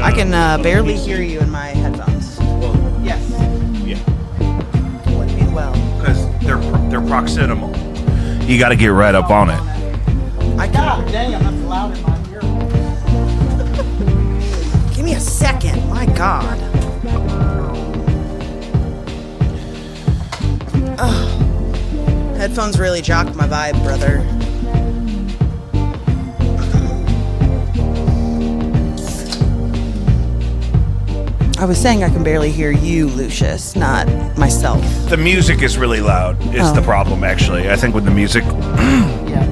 I can barely hear you in my headphones. Well, Yes. yeah, What do you mean well? because they're proximal. You got to get right up on it. I God dang, I'm not loud in my ear. Give me a second. My God. Ugh. Headphones really jock my vibe, brother. I was saying I can barely hear you, Lucius, not myself. The music is really loud. Is the problem actually? I think with the music, Yeah.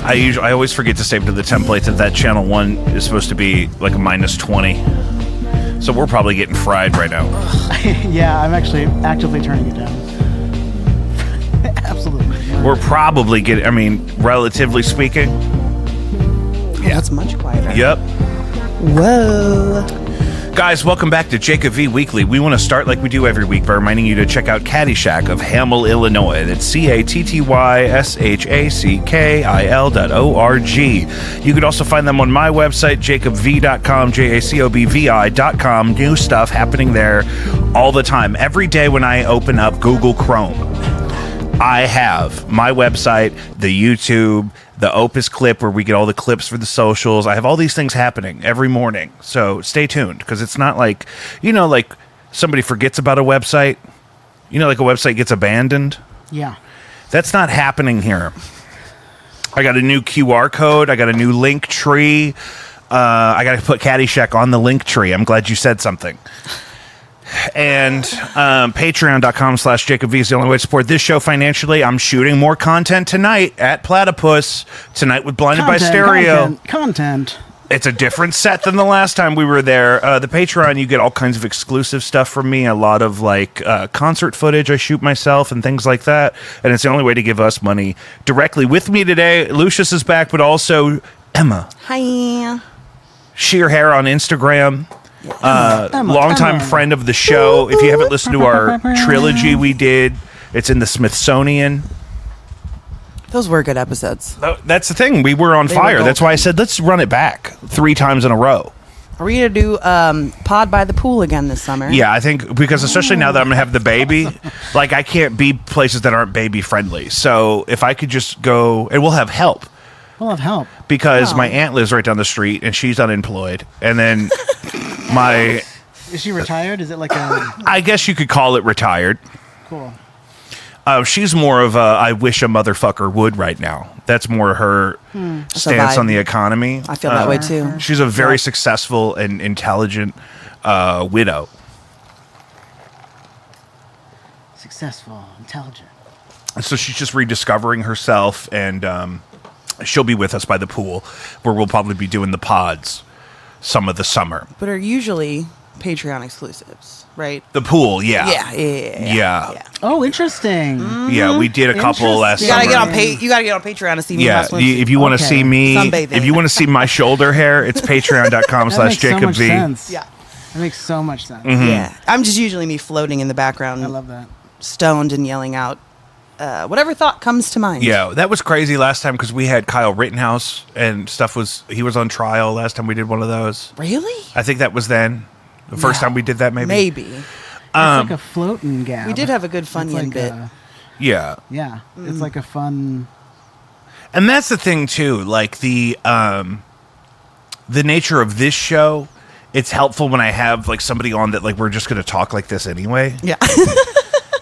I always forget to save to the template that channel 1 is supposed to be like a -20. So we're probably getting fried right now. Yeah, I'm actually actively turning it down. Absolutely. We're probably getting. I mean, relatively speaking. Yeah, it's much quieter. Yep. Whoa. Guys, welcome back to Jacob V Weekly. We want to start like we do every week by reminding you to check out Caddyshack of Hamel, Illinois. That's CATTYSHACKIL.org. You could also find them on my website, jacobv.com, JACOBVI.com. New stuff happening there all the time. Every day when I open up Google Chrome, I have my website, the YouTube, the Opus clip where we get all the clips for the socials. I have all these things happening every morning. So stay tuned because it's not like, like somebody forgets about a website. Like a website gets abandoned. Yeah. That's not happening here. I got a new QR code. I got a new link tree. I got to put Caddyshack on the link tree. I'm glad you said something. And patreon.com/JacobV is the only way to support this show financially. I'm shooting more content tonight at Platypus. Tonight with Blinded by Stereo. Content. It's a different set than the last time we were there. The Patreon, you get all kinds of exclusive stuff from me. A lot of concert footage I shoot myself and things like that. And it's the only way to give us money directly. With me today, Lucius is back, but also Emma. Hi. Sheer Hair on Instagram. Longtime friend of the show. If you haven't listened to our trilogy we did, it's in the Smithsonian. Those were good episodes. That's the thing. We were on fire. gold. That's why I said let's run it back 3 times in a row. Are we going to do Pod by the Pool again this summer? Yeah, I think because especially now that I'm going to have the baby, I can't be places that aren't baby friendly. So if I could just go, and we'll have help. We'll have help. Because my aunt lives right down the street and she's unemployed. And then Is she retired? Is it like a... I guess you could call it retired. Cool. She's more of a I wish a motherfucker would right now. That's more her stance on the economy. I feel that way too. She's a very successful and intelligent widow. Successful, intelligent. So she's just rediscovering herself, and she'll be with us by the pool, where we'll probably be doing the pods some of the summer. But are usually Patreon exclusives, right? The pool, yeah. Yeah. Oh, interesting. Yeah, we did a couple last You summer. you gotta get on Patreon to see me. Yeah, in my swimsuit. if you want to see me, Sunbathing. if you want to see my shoulder hair, it's That makes so much patreon.com/JacobV. sense. Yeah. That makes so much sense. Yeah. I'm just usually me floating in the background, I love that. stoned and yelling out whatever thought comes to mind. Yeah, that was crazy last time because we had Kyle Rittenhouse and he was on trial last time we did one of those. Really? I think that was then. The first time we did that, maybe? Maybe. It's like a floating gab. We did have a good It's Funyun like bit. Yeah. Yeah. It's like a fun... And that's the thing, too. Like, the nature of this show, it's helpful when I have, somebody on that, we're just going to talk like this anyway. Yeah.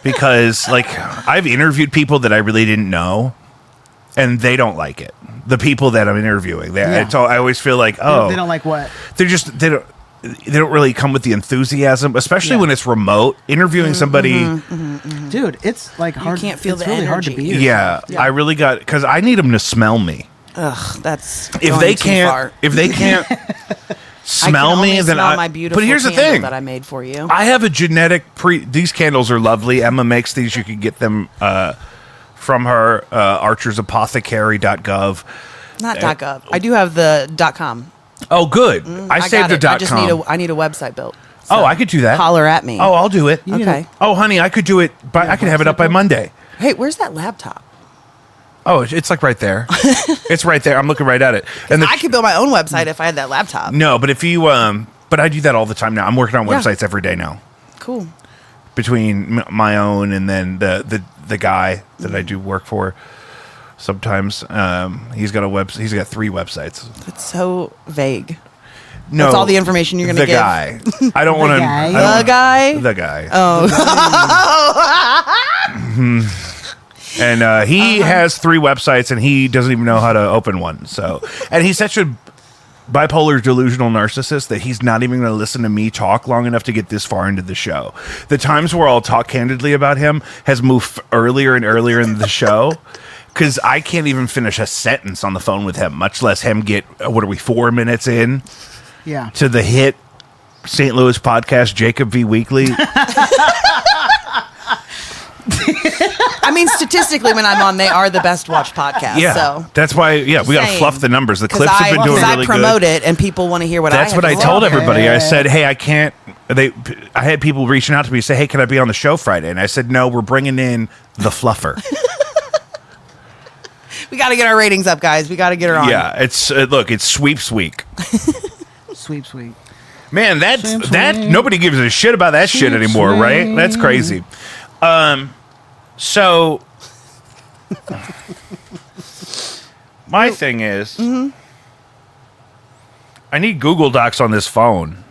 Because, I've interviewed people that I really didn't know, and they don't like it. The people that I'm interviewing. I always feel like, They don't like what? They don't really come with the enthusiasm, especially when it's remote. Interviewing somebody, Dude, it's hard. can't feel it's the really hard to energy. be yourself. I really got because I need them to smell me. Ugh, that's If going they too can't, far. if they can't smell I can me, only then smell my beautiful But here's the candle thing: that I made for you. I have a genetic These candles are lovely. Emma makes these. You can get them from her archersapothecary.gov. Not .gov. I do have the .com. Oh, good. I saved got it. the I just .com. I need a website built. Oh, I could do that. Holler at me. Oh, I'll do it. Okay. Oh, honey, I could do it. I could have it up by Monday. Hey, where's that laptop? Oh, it's right there. It's right there. I'm looking right at it. And I could build my own website if I had that laptop. no, but if you But I do that all the time now. I'm working on Yeah. websites every day now. Cool. Between my own and then the guy that I do work for. Sometimes he's got He's got 3 websites. It's so vague. No, That's all the information you're going to the give. guy. I don't want to. guy? The guy? The guy. Oh. And he has 3 websites, and he doesn't even know how to open one. So, and he's such a bipolar delusional narcissist that he's not even going to listen to me talk long enough to get this far into the show. The times where I'll talk candidly about him has moved earlier and earlier in the show. Because I can't even finish a sentence on the phone with him, much less him get, 4 minutes in Yeah. to the hit St. Louis podcast, Jacob V. Weekly. I mean, statistically, when I'm on, they are the best watched podcast. Yeah, So. that's why, we got to saying. fluff the numbers. The 'Cause clips have been doing I really promote good. it, and people want to hear what That's I what I have to told say. everybody. I said, hey, I can't. I had people reaching out to me, say, hey, can I be on the show Friday? And I said, no, we're bringing in the fluffer. We got to get our ratings up, guys. We got to get her on. Yeah, it's it's sweeps week. Sweep, sweep. Man, Sweep, that sweep. nobody gives a shit about that shit Sweep, anymore, right? sweep. That's crazy. So my thing is, I need Google Docs on this phone.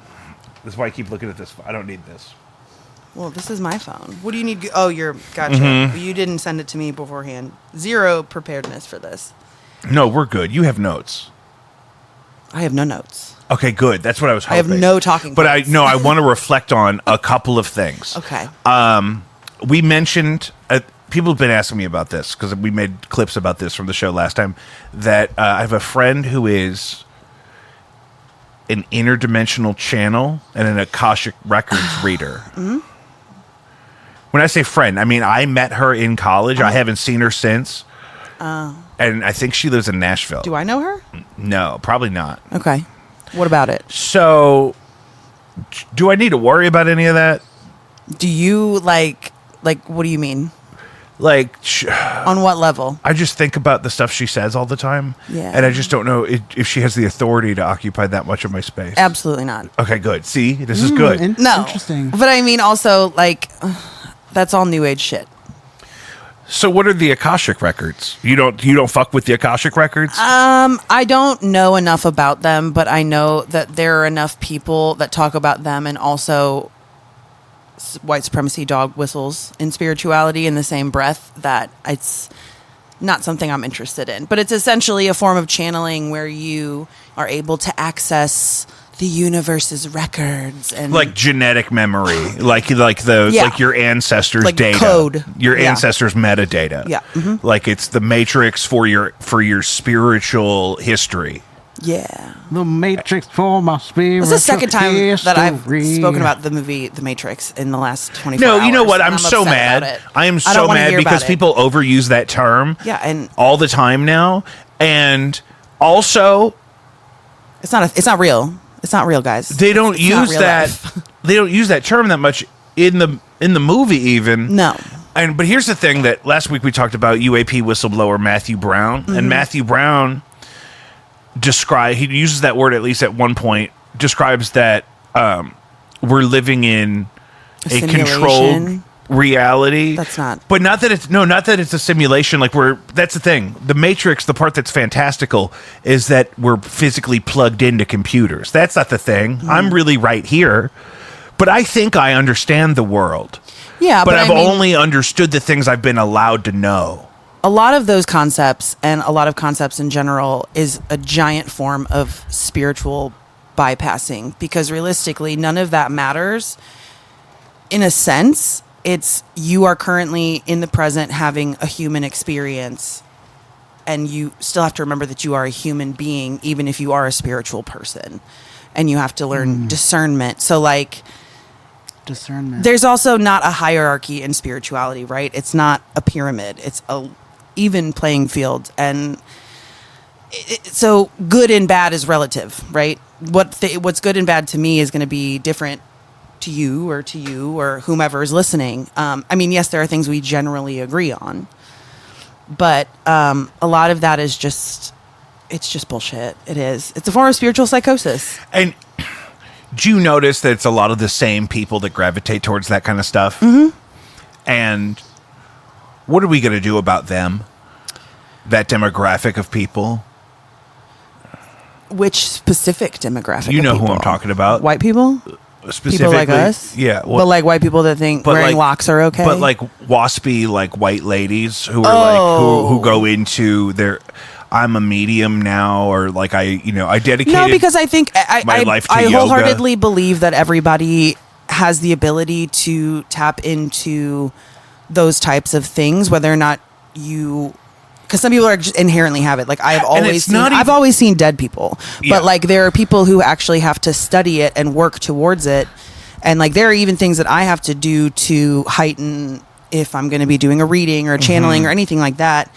That's why I keep looking at this. I don't need this. Well, this is my phone. What do you need? Oh, gotcha. Mm-hmm. You didn't send it to me beforehand. Zero preparedness for this. No, we're good. You have notes. I have no notes. Okay, good. That's what I was I have hoping. no talking But points. I want to reflect on a couple of things. Okay. We mentioned people have been asking me about this because we made clips about this from the show last time. That I have a friend who is an interdimensional channel and an Akashic Records reader. Mm-hmm. When I say friend, I mean I met her in college. I haven't seen her since. And I think she lives in Nashville. Do I know her? No, probably not. Okay. What about it? So, do I need to worry about any of that? Do you like? What do you mean? Like, On what level? I just think about the stuff she says all the time. Yeah. And I just don't know if she has the authority to occupy that much of my space. Absolutely not. Okay, good. See, this is good. No. Interesting. But I mean, also that's all new age shit. So, what are the Akashic records? You don't fuck with the Akashic records? I don't know enough about them, but I know that there are enough people that talk about them and also white supremacy dog whistles in spirituality in the same breath that it's not something I'm interested in. But it's essentially a form of channeling where you are able to access the universe's records and like genetic memory, like Yeah. your ancestors' Like data, code. your Yeah. ancestors' metadata. Yeah. Mhm. Like it's the matrix for your spiritual history. yeah. The Matrix for my spirit. This is the second time that I've spoken about the movie The Matrix in the last 24 hours. No, you know what? and I'm so upset mad. about it. I am I so don't wanna mad hear because about it. people overuse that term Yeah, and all the time now. And also, it's not real. It's not real, guys. they don't It's not use real that life. they don't use that term that much in the movie even. No. But here's the thing that last week we talked about UAP whistleblower Matthew Brown, Mm-hmm. and Matthew Brown he uses that word at least at one point, describes that we're living in a controlled simulation. reality. That's not- But not that it's a simulation. Like that's the thing. The Matrix, the part that's fantastical is that we're physically plugged into computers. That's not the thing. Mm-hmm. I'm really right here. But I think I understand the world. Yeah, But I I've mean, only understood the things I've been allowed to know. a lot of those concepts and a lot of concepts in general is a giant form of spiritual bypassing because realistically, none of that matters. In a sense, it's you are currently in the present having a human experience and you still have to remember that you are a human being, even if you are a spiritual person, and you have to learn discernment. So discernment. there's also not a hierarchy in spirituality, right? It's not a pyramid. It's a even playing field. And so good and bad is relative, right? What's good and bad to me is going to be different to you or whomever is listening. I mean, yes, there are things we generally agree on, but a lot of that is it's just bullshit. It is. It's a form of spiritual psychosis. And do you notice that it's a lot of the same people that gravitate towards that kind of stuff? Mm-hmm. And what are we going to do about them? That demographic of people? Which specific demographic? You know of who people? I'm talking about. White people? Specifically, People like us? Yeah. But like white people that think wearing locks are okay? But like waspy, like white ladies who are who go into their... I'm a medium now, or like I dedicated. No, because I think my life to I yoga. wholeheartedly believe that everybody has the ability to tap into those types of things, whether or not you. Because some people are just inherently have it. Like I've always seen dead people, but like there are people who actually have to study it and work towards it, and like there are even things that I have to do to heighten if I'm going to be doing a reading or a channeling or anything like that.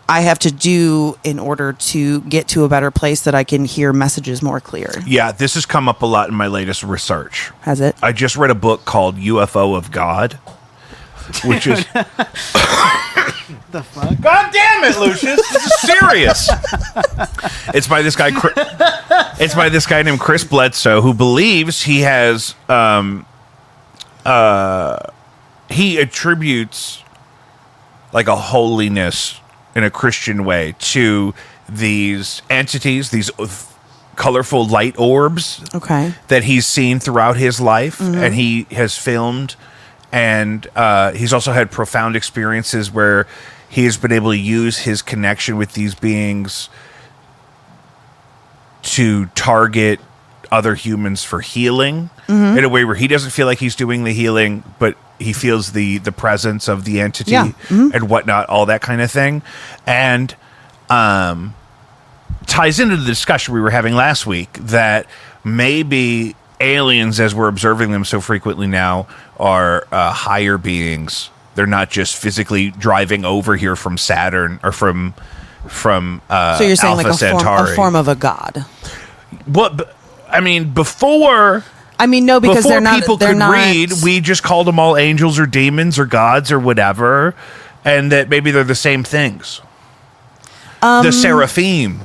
I have to do in order to get to a better place that I can hear messages more clear. Yeah, this has come up a lot in my latest research. Has it? I just read a book called UFO of God, which is... The fuck? God damn it, Lucius! This is serious. It's by this guy. It's by this guy named Chris Bledsoe, who believes he has. He attributes like a holiness in a Christian way to these entities, these colorful light orbs. Okay. That he's seen throughout his life, and he has filmed, and he's also had profound experiences where he has been able to use his connection with these beings to target other humans for healing in a way where he doesn't feel like he's doing the healing, but he feels the presence of the entity and whatnot, all that kind of thing. And ties into the discussion we were having last week that maybe aliens, as we're observing them so frequently now, are higher beings. They're not just physically driving over here from Saturn or from so you're saying Alpha like Centauri. a form of a god. What? I mean, before... I mean, no, because before people could read, we just called them all angels or demons or gods or whatever, and that maybe they're the same things. The seraphim.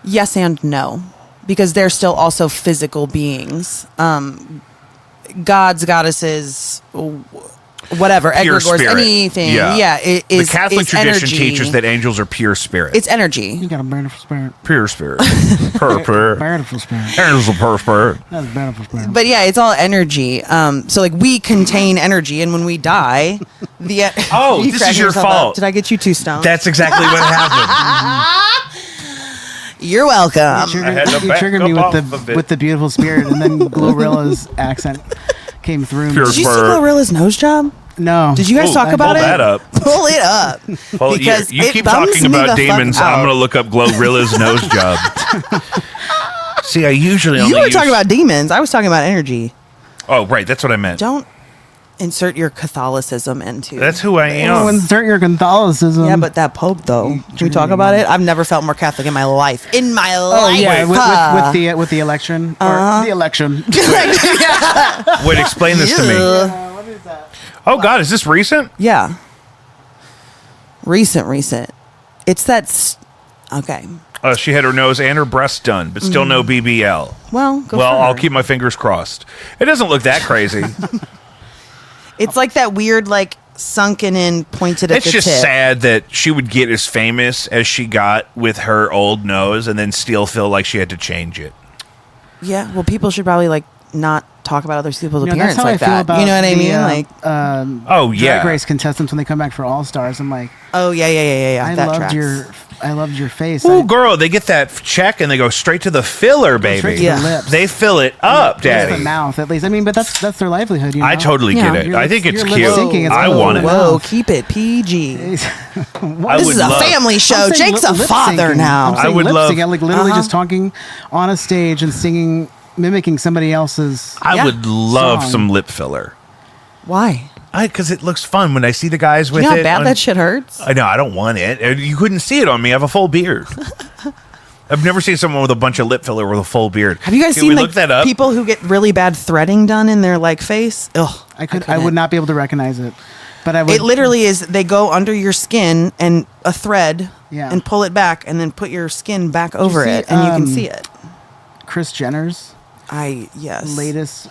Yes and no, because they're still also physical beings. Gods, goddesses, whatever, pure egregores, spirit. anything. The Catholic tradition energy. teaches that angels are pure spirit. It's energy. You got a beautiful spirit. Pure spirit. Pure spirit. Beautiful spirit. Angels are pure spirit. That's beautiful spirit. But yeah, it's all energy. So like we contain energy, and when we die, the oh, this is your fault. Did I get you too stoned? That's exactly what happened. You're welcome. You triggered me with the beautiful spirit, and then Glorilla's accent came through. Pure Did you see Glorilla's nose job? No. Did you guys talk about it? Pull that up. Pull it up. Because you it keep bums talking me about the fuck demons. out. I'm going to look up Glorilla's nose job. See, I usually only You were talking about demons. I was talking about energy. Oh, right. That's what I meant. Don't insert your Catholicism into. That's who I am. Oh, insert your Catholicism. Yeah, but that Pope, though. Can we talk about it? I've never felt more Catholic in my life. In my Oh life. yeah, with the election or the election. Wait, explain this to me. What is that? Oh God, is this recent? Yeah. Recent. It's that. Okay. She had her nose and her breasts done, but still no BBL. Well, go for I'll her. keep my fingers crossed. It doesn't look that crazy. It's like that weird, like sunken in, pointed at It's the just tip. sad that she would get as famous as she got with her old nose, and then still feel like she had to change it. Yeah. Well, people should probably like not talk about other people's That's appearance how like I feel that. about You know what I mean? Like, oh yeah, Drag Race contestants when they come back for All Stars. I'm like, oh yeah. I loved your face. Oh, girl, they get that check and they go straight to the filler, baby. Straight to Yeah. the lips. They fill it up, Just daddy. the mouth, at least. I mean, but that's their livelihood. You know? I totally Yeah. get it. Your I think lips- it's your cute. lip syncing is I all want it. over. Whoa, keep it PG. I This would is a love- family show. I'm saying Jake's a lip father syncing. now. I'm saying I would lip love- syncing, like literally just talking on a stage and singing, mimicking somebody else's. I would love Song. some lip filler. Why? Because it looks fun when I see the guys with You know how it. bad that shit hurts? I know, I don't want it. You couldn't see it on me. I have a full beard. I've never seen someone with a bunch of lip filler with a full beard. Have you guys Can seen we like look that up? people who get really bad threading done in their like face? Ugh, I couldn't. would not be able to recognize it, but I would. It literally is. They go under your skin and a thread, Yeah. and pull it back, and then put your skin back over see, it, and you can see it. Kris Jenner's. Yes. latest.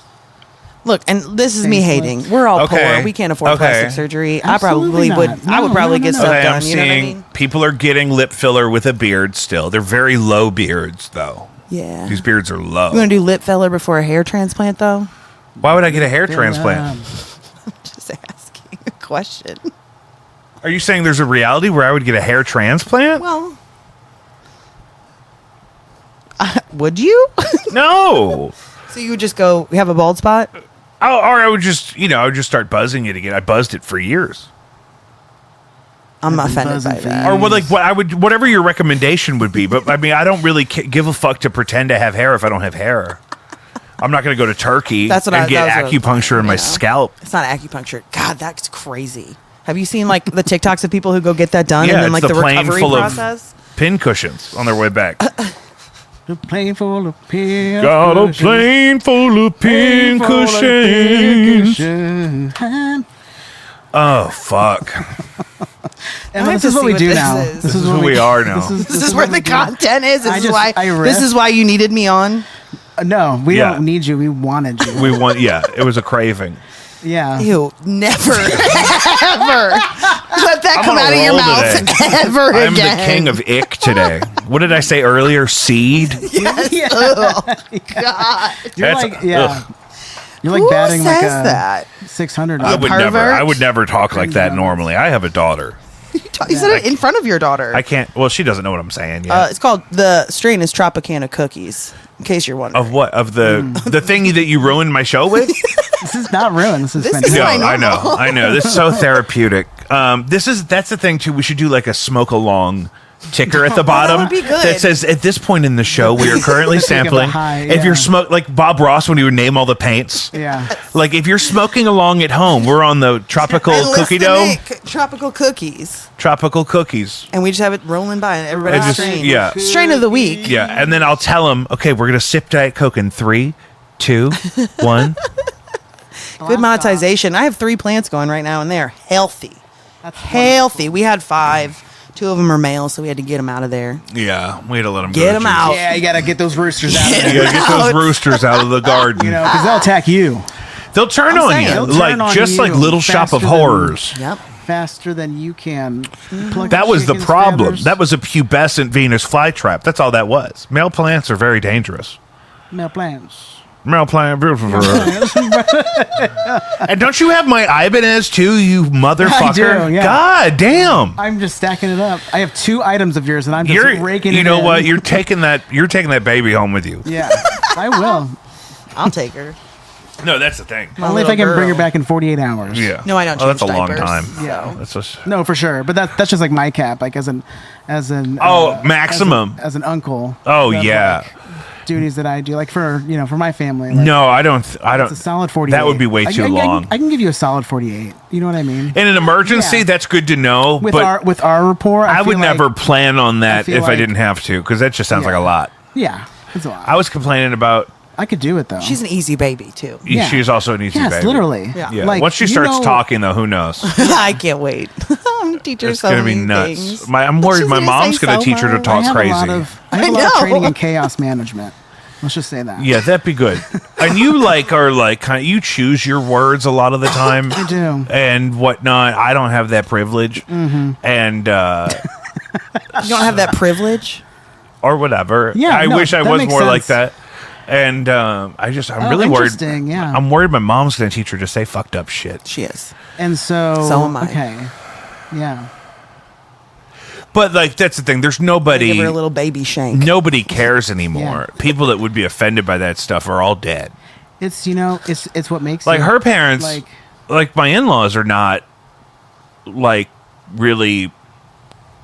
Look, and this is me hating. We're all poor. We can't afford plastic surgery. Absolutely I would probably get stuff done. I'm You know what I seeing mean? people are getting lip filler with a beard still. They're very low beards, though. Yeah. These beards are low. You want to do lip filler before a hair transplant, though? Why would I get a hair transplant? I'm just asking a question. Are you saying there's a reality where I would get a hair transplant? Well, would you? No. So you would just go, we have a bald spot? Oh, or I would just, I would just start buzzing it again. I buzzed it for years. I'm offended by that. Or whatever your recommendation would be. But I mean, I don't really give a fuck to pretend to have hair if I don't have hair. I'm not going to go to Turkey and get acupuncture in my scalp. It's not acupuncture. God, that's crazy. Have you seen like the TikToks of people who go get that done and then like the recovery process? Pin cushions on their way back. The plane full of pin Got a plane full of pin cushions. Oh, fuck. And this is what we do now. This is who we are now. This is where the content is. This is why you needed me on. No, we don't need you. We wanted you. It was a craving. Yeah. Ew, never, ever let that come out of your mouth ever again. I'm the king of ick today. What did I say earlier? Seed? Yes. Yeah. Oh, God. You're like Who batting says like a that? 600. I would never talk like that normally. I have a daughter. You said it in front of your daughter. I can't. Well, she doesn't know what I'm saying yet. It's called, the strain is Tropicana Cookies, in case you're wondering. Of what? Of the thing that you ruined my show with? This is not ruined. This is This fantastic. is I know. This is so therapeutic. That's the thing too. We should do like a smoke along ticker at the bottom that would be good. that says at this point in the show we are currently sampling. If you're like Bob Ross when he would name all the paints. Yeah. Like if you're smoking along at home, we're on the tropical cookie dough. Tropical cookies. Tropical cookies. And we just have it rolling by and everybody's strain. Yeah. Strain of the week. Yeah. And then I'll tell them, okay, we're gonna sip Diet Coke in 3, 2, 1. Good monetization. I have 3 plants going right now and they're healthy. That's Healthy. We had 5. 2 of them are male, so we had to get them out of there. Yeah, we had to let them Get them out. Yeah, you got to get those roosters out of You there. gotta get those roosters out of the garden. Because they'll attack you. They'll turn on you, They'll turn on just you like Little Shop of faster Horrors. Yep. Faster than you can. Pluck That was the chicken's problem. feathers. That was a pubescent Venus flytrap. That's all that was. Male plants are very dangerous. Male plants. Male plant. And don't you have my Ibanez too, you motherfucker? I do, yeah. God damn. I'm just stacking it up. I have 2 items of yours, and I'm just raking it in. You know what? You're taking that baby home with you. Yeah, I will. I'll take her. No, that's the thing. Only if I can bring her back in 48 hours. Yeah. No, I don't Oh, that's a change long diapers. time. Yeah. That's just. No, for sure. But that's just like my cap, like as an maximum. as an uncle. Oh, That's yeah. like duties that I do, like for my family. Like, No, I don't. it's a solid 48. That would be way too long. I can give you a solid 48. You know what I mean? In an emergency, Yeah. that's good to know. With but our rapport, I would feel like- never plan on that feel if I like- didn't have to, because that just sounds like a lot. Yeah, it's a lot. I was complaining about. I could do it though. She's an easy baby, too. Yeah. She's also an easy yes, baby. literally. Yeah. Yeah. Like, Once she you starts know- talking, though, who knows? I can't wait. I'm going to teach her It's so gonna be many nuts. things. I'm worried She's my gonna mom's say gonna so teach her to much. talk I have crazy. a lot of training in chaos management. Let's just say that. Yeah, that'd be good. And you you choose your words a lot of the time. I do. And whatnot. I don't have that privilege. Mm-hmm. And You don't have that privilege? or whatever. Yeah, I no, wish I that was makes more like sense. that. And I'm really worried. Interesting, yeah. I'm worried my mom's gonna teach her to say fucked up shit. She is. And so am I. Okay. Yeah. But like that's the thing. There's nobody. Give her a little baby shank. Nobody cares anymore. Yeah. People that would be offended by that stuff are all dead. It's it's what makes Like it, her parents, like like my in-laws are not like really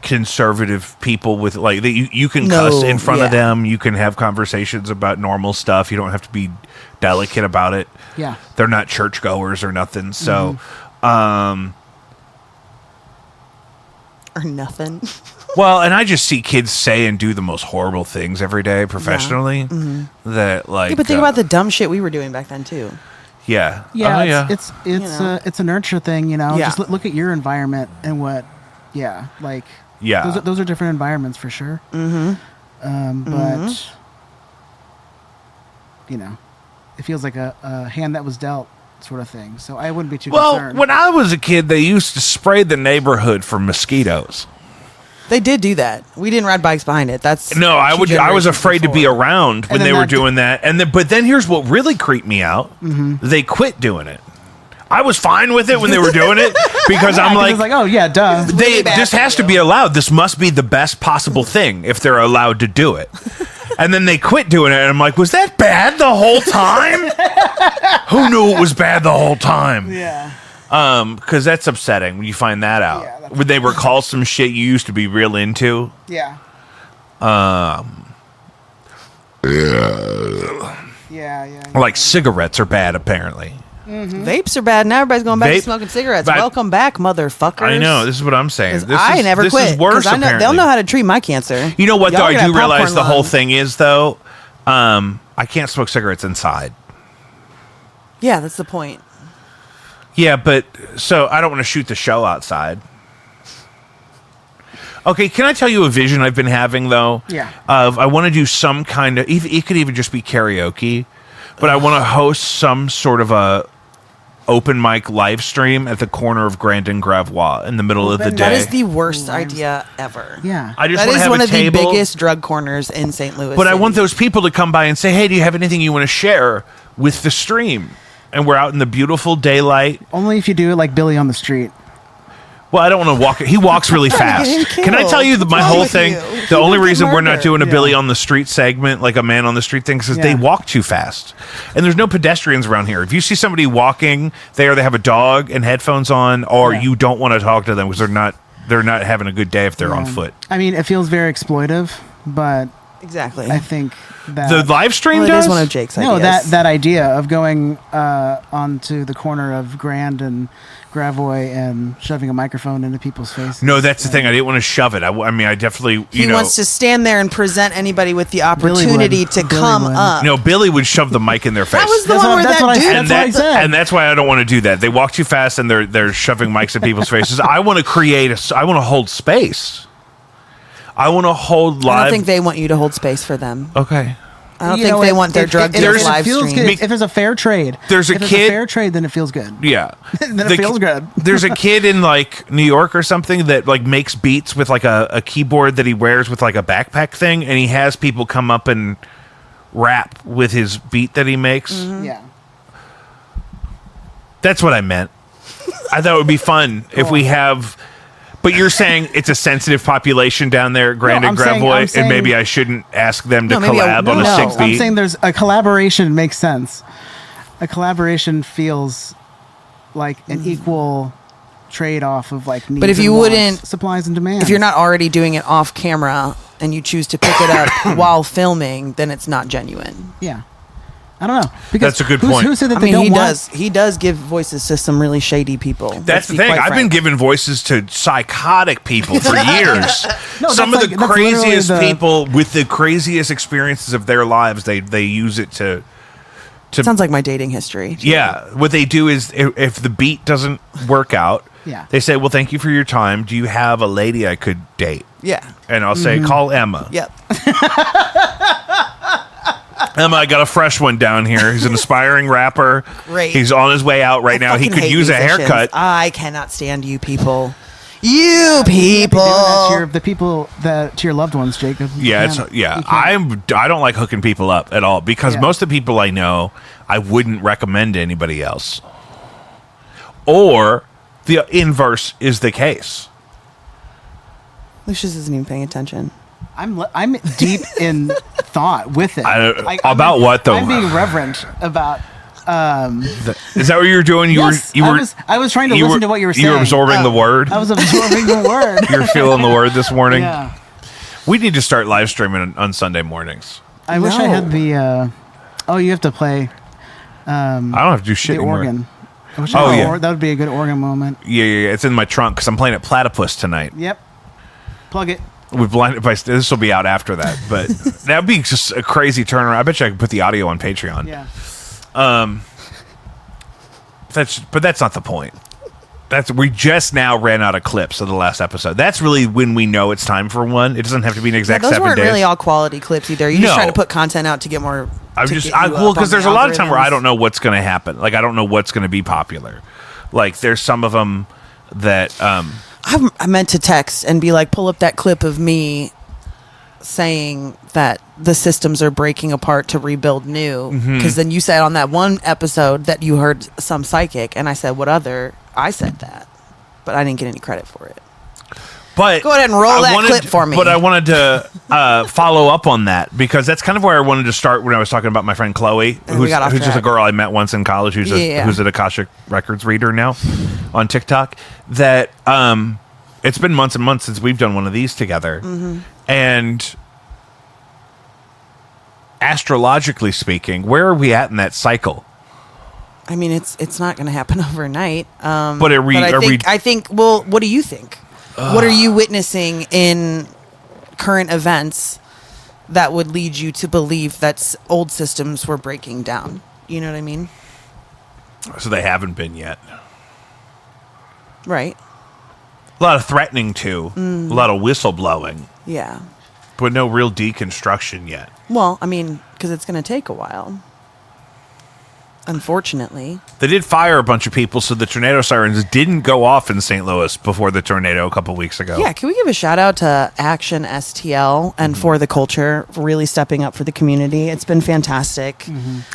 conservative people with like you can cuss in front of them. You can have conversations about normal stuff. You don't have to be delicate about it. yeah. They're not churchgoers or nothing. So, Or nothing. well, and I just see kids say and do the most horrible things every day professionally. That like, Yeah, but think about the dumb shit we were doing back then, too. yeah, Yeah, Oh, yeah. it's know. it's a nurture thing, you know. Yeah. Just look at your environment and what, like Yeah. those are different environments for sure. But it feels like a hand that was dealt sort of thing. So I wouldn't be too Well, concerned. when I was a kid, they used to spray the neighborhood for mosquitoes. They did do that. We didn't ride bikes behind it. That's No, I was generations afraid to be before. around when And they then were that- doing that. But then here's what really creeped me out. They quit doing it. I was fine with it when they were doing it because I'm 'cause like, it's like, oh yeah, duh. this has to be allowed. This must be the best possible thing if they're allowed to do it. And then they quit doing it, and I'm like, was that bad the whole time? Who knew it was bad the whole time? Yeah. Because that's upsetting when you find that out. Yeah, that's Would they recall some shit you used to be real into? Yeah. Yeah. Like cigarettes are bad, apparently. Vapes are bad. Now everybody's going back to Vape- smoking cigarettes. but- Welcome back, motherfuckers. I know. This is what I'm saying. 'Cause This I is, never this quit. is worse, 'cause I know, apparently. they'll know how to treat my cancer. You know what, though? Y'all I gonna do have realize popcorn the whole lung. thing is, though, I can't smoke cigarettes inside. Yeah, that's the point. Yeah, but so I don't want to shoot the show outside. Okay, can I tell you a vision I've been having, though? Yeah. Of I want to do some kind of, it could even just be karaoke, but I want to host some sort of a open mic live stream at the corner of Grand and Gravois in the middle of the Open- day. That is the worst idea ever. Yeah. I just That want to is have one a of table, the biggest drug corners in St. Louis. but I City. want those people to come by and say, hey, do you have anything you want to share with the stream? And we're out in the beautiful daylight. Only if you do it like Billy on the street. Well, I don't want to walk. He walks really fast. him Can I tell you that my What's wrong whole with thing? you? The only Get reason we're not murdered. doing a Yeah. Billy on the street segment, like a man on the street thing, is because they Yeah. walk too fast, and there's no pedestrians around here. If you see somebody walking, they have a dog and headphones on, or Yeah. you don't want to talk to them because they're not having a good day if they're on Yeah. foot. I mean, it feels very exploitive, but Exactly. I think that The live stream well, it does. is one of Jake's no, ideas. that idea of going onto the corner of Grand and Gravois and shoving a microphone into people's faces. No, that's the thing. I didn't want to shove it. I mean, I definitely, he wants to stand there and present anybody with the Billy opportunity would. to Billy come would. up. No, Billy would shove the mic in their face. That was the That's one what- where that's that what I dude. said. and That's what I said. and that's why I don't want to do that. They walk too fast and they're shoving mics at people's faces. I want to I want to hold space. I want to hold I live. don't think they want you to hold space for them. Okay. I don't You think know, they if- want their if- drug if dealers it live feels streamed. good, if there's a fair trade, There's a if kid- There's a fair trade, then it feels good. Yeah. Then it feels good. There's a kid in like New York or something that like makes beats with like a keyboard that he wears with like a backpack thing, and he has people come up and rap with his beat that he makes. Yeah. That's what I meant. I thought it would be fun if we have. But you're saying it's a sensitive population down there, Grand No, and I'm saying- Gravois, I'm saying- and maybe I shouldn't ask them to No, maybe collab on a no. six I'm beat. saying there's a collaboration makes sense. A collaboration feels like an equal trade-off of like needs But if and you wants, wouldn't- supplies and demands. If you're not already doing it off camera and you choose to pick it up while filming, then it's not genuine. yeah, I don't know. Because That's a good who's- point. Who said that I they mean, don't he want? he does give voices to some really shady people. That's Let's the be thing. quite I've been frank. giving voices to psychotic people for years. No, Some that's of the like- that's literally craziest the- people with the craziest experiences of their lives, they use it to. Sounds like my dating history. Yeah, what they do is if the beat doesn't work out, Yeah. they say, "Well, thank you for your time. Do you have a lady I could date?" Yeah. And I'll say, "Call Emma." Yep. Emma, I got a fresh one down here. He's an aspiring rapper. Great. He's on his way out right now. He fucking could hate use a musicians. haircut. I cannot stand you people. You people. The people that to your loved ones, Jacob. Yeah, You can't- I don't like hooking people up at all because Yeah. most of the people I know, I wouldn't recommend to anybody else. Or the inverse is the case. Lucius isn't even paying attention. I'm deep in thought with it. About what, though? I'm being reverent about. Is that what you were doing? Yes, I was trying to listen to what you were saying. You were absorbing the word. I was absorbing the word. You're feeling the word this morning. Yeah. We need to start live streaming on Sunday mornings. I wish I No. had the. Oh, you have to play I don't have to do shit the anymore. organ. I wish I Oh, had yeah. that would be a good organ moment. Yeah. It's in my trunk because I'm playing at Platypus tonight. Yep. Plug it. With blinded by this will be out after that, but that'd be just a crazy turnaround. I bet you I could put the audio on Patreon. Yeah. But that's not the point. we just now ran out of clips of the last episode. That's really when we know it's time for one. It doesn't have to be an exact 7 days. Those weren't really all quality clips either. You're just trying to put content out to get more. Because there's a lot of time where I don't know what's going to happen. Like I don't know what's going to be popular. Like there's some of them that I meant to text and be like, pull up that clip of me saying that the systems are breaking apart to rebuild new, because then you said on that one episode that you heard some psychic, and I said, what other? I said that, but I didn't get any credit for it. But go ahead and roll that clip for me. But I wanted to follow up on that, because that's kind of where I wanted to start when I was talking about my friend Chloe, who's just a girl I met once in college, who's an Akashic Records reader now on TikTok. That it's been months and months since we've done one of these together, and astrologically speaking, where are we at in that cycle? I mean, it's not going to happen overnight. But I think. Well, what do you think? What are you witnessing in current events that would lead you to believe that old systems were breaking down? You know what I mean? So they haven't been yet. Right. A lot of threatening too. A lot of whistleblowing. Yeah. But no real deconstruction yet. Well, I mean, because it's going to take a while. Unfortunately. They did fire a bunch of people, so the tornado sirens didn't go off in St. Louis before the tornado a couple weeks ago. Yeah, can we give a shout out to Action STL and For the Culture for really stepping up for the community? It's been fantastic.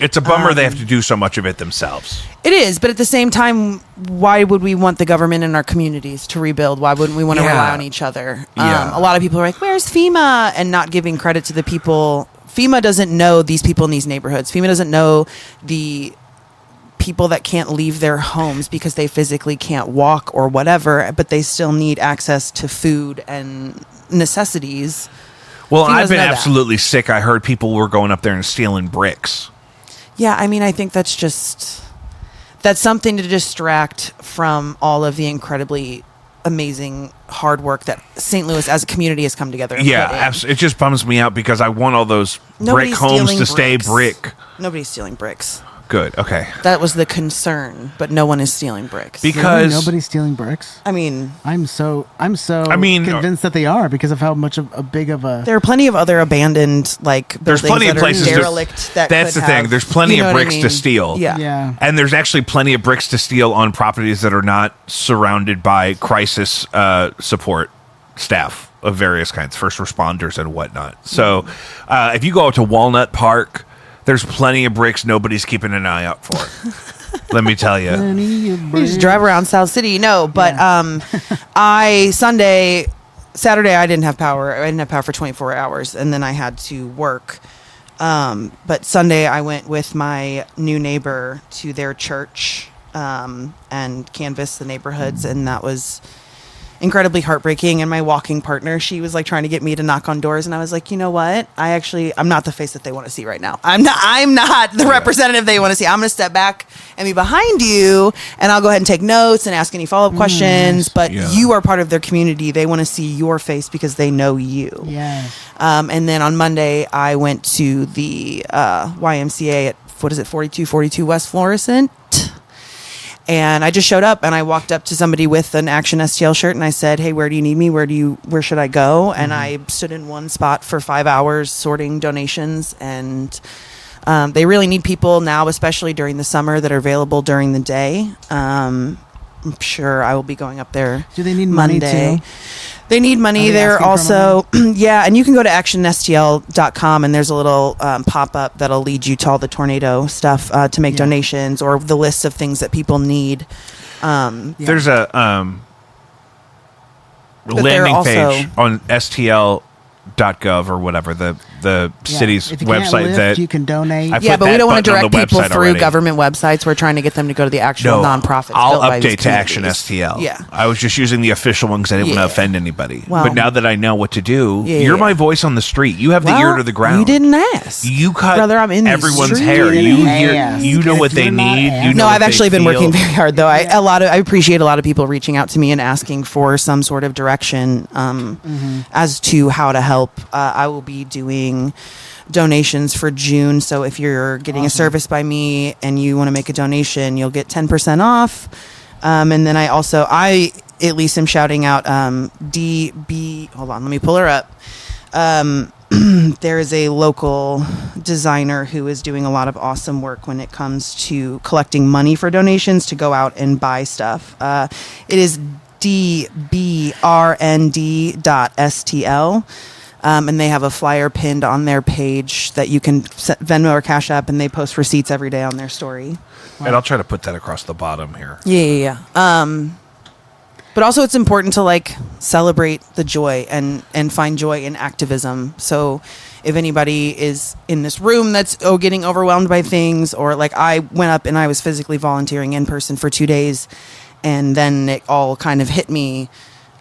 It's a bummer they have to do so much of it themselves. It is, but at the same time, why would we want the government in our communities to rebuild? Why wouldn't we want to rely on each other? A lot of people are like, where's FEMA? And not giving credit to the people. FEMA doesn't know these people in these neighborhoods. FEMA doesn't know the people that can't leave their homes because they physically can't walk or whatever, but they still need access to food and necessities. Well, I've been absolutely sick. I heard people were going up there and stealing bricks. Yeah, I mean, I think that's something to distract from all of the incredibly amazing hard work that St. Louis as a community has come together. Yeah, it just bums me out because I want all those brick homes to stay brick. Nobody's stealing bricks. Good. Okay. That was the concern, but no one is stealing bricks. Because nobody's stealing bricks. I mean, I'm so convinced that they are because of how much of a big of a. There are plenty of other abandoned there's plenty of places derelict that's the thing. There's plenty of bricks to steal. Yeah. And there's actually plenty of bricks to steal on properties that are not surrounded by crisis support staff of various kinds, first responders and whatnot. So, if you go out to Walnut Park, there's plenty of bricks nobody's keeping an eye out for. Let me tell you. You just drive around South City. No, but Saturday I didn't have power. I didn't have power for 24 hours, and then I had to work. But Sunday I went with my new neighbor to their church and canvassed the neighborhoods, and that was incredibly heartbreaking. And my walking partner, she was like trying to get me to knock on doors, and I was like, you know what, I'm not the face that they want to see right now. I'm not the representative they want to see. I'm going to step back and be behind you, and I'll go ahead and take notes and ask any follow-up questions, but you are part of their community. They want to see your face because they know you. And then on Monday I went to the YMCA at 4242 West Florissant. And I just showed up, and I walked up to somebody with an Action STL shirt, and I said, hey, where do you need me? Where should I go? And I stood in one spot for 5 hours sorting donations, and they really need people now, especially during the summer, that are available during the day. I'm sure I will be going up there. Do they need money too? They need money. They're also, and you can go to actionstl.com, and there's a little pop-up that'll lead you to all the tornado stuff to make donations, or the list of things that people need. There's a landing page on STL.gov or whatever, the city's if you website can't lift, you can donate. But we don't want to direct people through government websites. We're trying to get them to go to the actual nonprofits. I'll update to Action STL. Yeah. I was just using the official one because I didn't want to offend anybody. Well, but now that I know what to do, you're my voice on the street. You have the ear to the ground. You didn't ask. You cut Brother, I'm in everyone's hair. You know what they need. No, I've actually been working very hard, though. I appreciate a lot of people reaching out to me and asking for some sort of direction as to how to help. I will be doing donations for June, so if you're getting a service by me and you want to make a donation, you'll get 10% off. And then I at least am shouting out DB. Hold on, let me pull her up. There is a local designer who is doing a lot of awesome work when it comes to collecting money for donations to go out and buy stuff. It is dbrnd.stl. And they have a flyer pinned on their page that you can Venmo or Cash App, and they post receipts every day on their story. And I'll try to put that across the bottom here. Yeah. But also it's important to like celebrate the joy and find joy in activism. So if anybody is in this room that's getting overwhelmed by things, or like I went up and I was physically volunteering in person for 2 days, and then it all kind of hit me.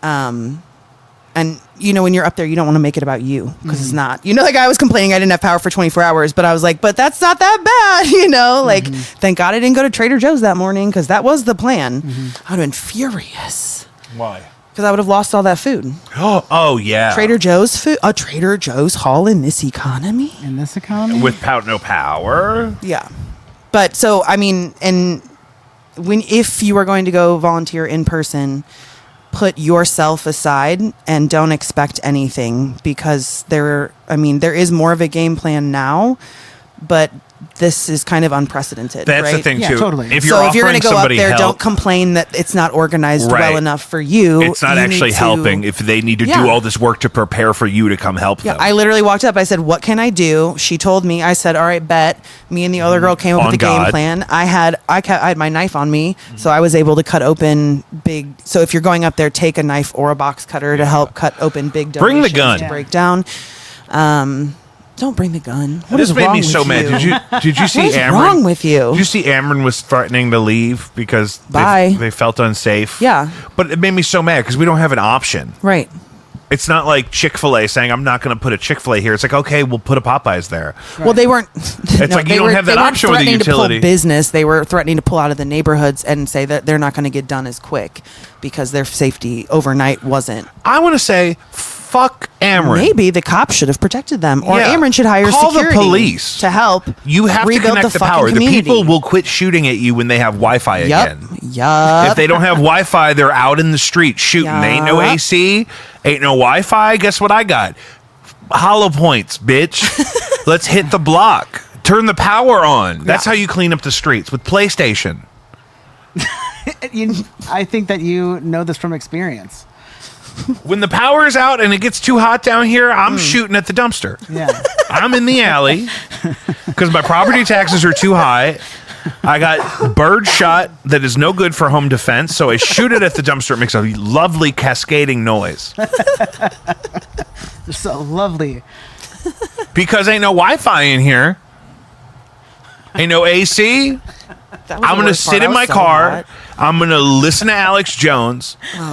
And, you know, when you're up there, you don't want to make it about you, because it's not. You know, like I was complaining I didn't have power for 24 hours, but I was like, but that's not that bad, you know? Like, thank God I didn't go to Trader Joe's that morning, because that was the plan. I would have been furious. Why? Because I would have lost all that food. Oh yeah. Trader Joe's food? A Trader Joe's haul in this economy? In this economy? With no power? Yeah. But so, I mean, and if you are going to go volunteer in person, put yourself aside and don't expect anything, because there is more of a game plan now, but this is kind of unprecedented. That's right? the thing, Yeah, too. totally. If So you're if you're going offering to go up somebody there, help, don't complain that it's not organized Right. well enough for you. it's not You actually need to- helping if they need to Yeah. do all this work to prepare for you to come help Yeah, them. I literally walked up. I said, "What can I do?" She told me. I said, "All right, bet." Me and the other girl came up On with a God. game plan. I had my knife on me, so I was able to cut open big. So if you're going up there, take a knife or a box cutter to help cut open big donations. Bring the gun. To break down. Don't bring the gun. What this is made wrong me with so you? mad. Did you see What is Amron? wrong with you? Did you see Amron was threatening to leave because Bye. they felt unsafe? Yeah. But it made me so mad because we don't have an option. Right. It's not like Chick-fil-A saying, I'm not going to put a Chick-fil-A here. It's like, okay, we'll put a Popeyes there. Well, they weren't. It's like you don't have that option with a threatening utility. to pull business. They were threatening to pull out of the neighborhoods and say that they're not going to get done as quick because their safety overnight wasn't. I want to say, fuck Amron. Maybe the cops should have protected them, or Yeah. Amron should hire Call the security police. to help. You have to rebuild connect the fucking power. community. The people will quit shooting at you when they have Wi-Fi again. Yup. If they don't have Wi-Fi, they're out in the street shooting. Yup. Ain't no AC, ain't no Wi-Fi. Guess what I got? Hollow points, bitch. Let's hit the block. Turn the power on. That's how you clean up the streets, with PlayStation. I think that you know this from experience. When the power is out and it gets too hot down here, I'm shooting at the dumpster. Yeah. I'm in the alley because my property taxes are too high. I got bird shot that is no good for home defense, so I shoot it at the dumpster. It makes a lovely cascading noise. So lovely. Because ain't no Wi-Fi in here. Ain't no AC. That was I'm the going to worst part. sit I in was my so car. hot. I'm going to listen to Alex Jones. And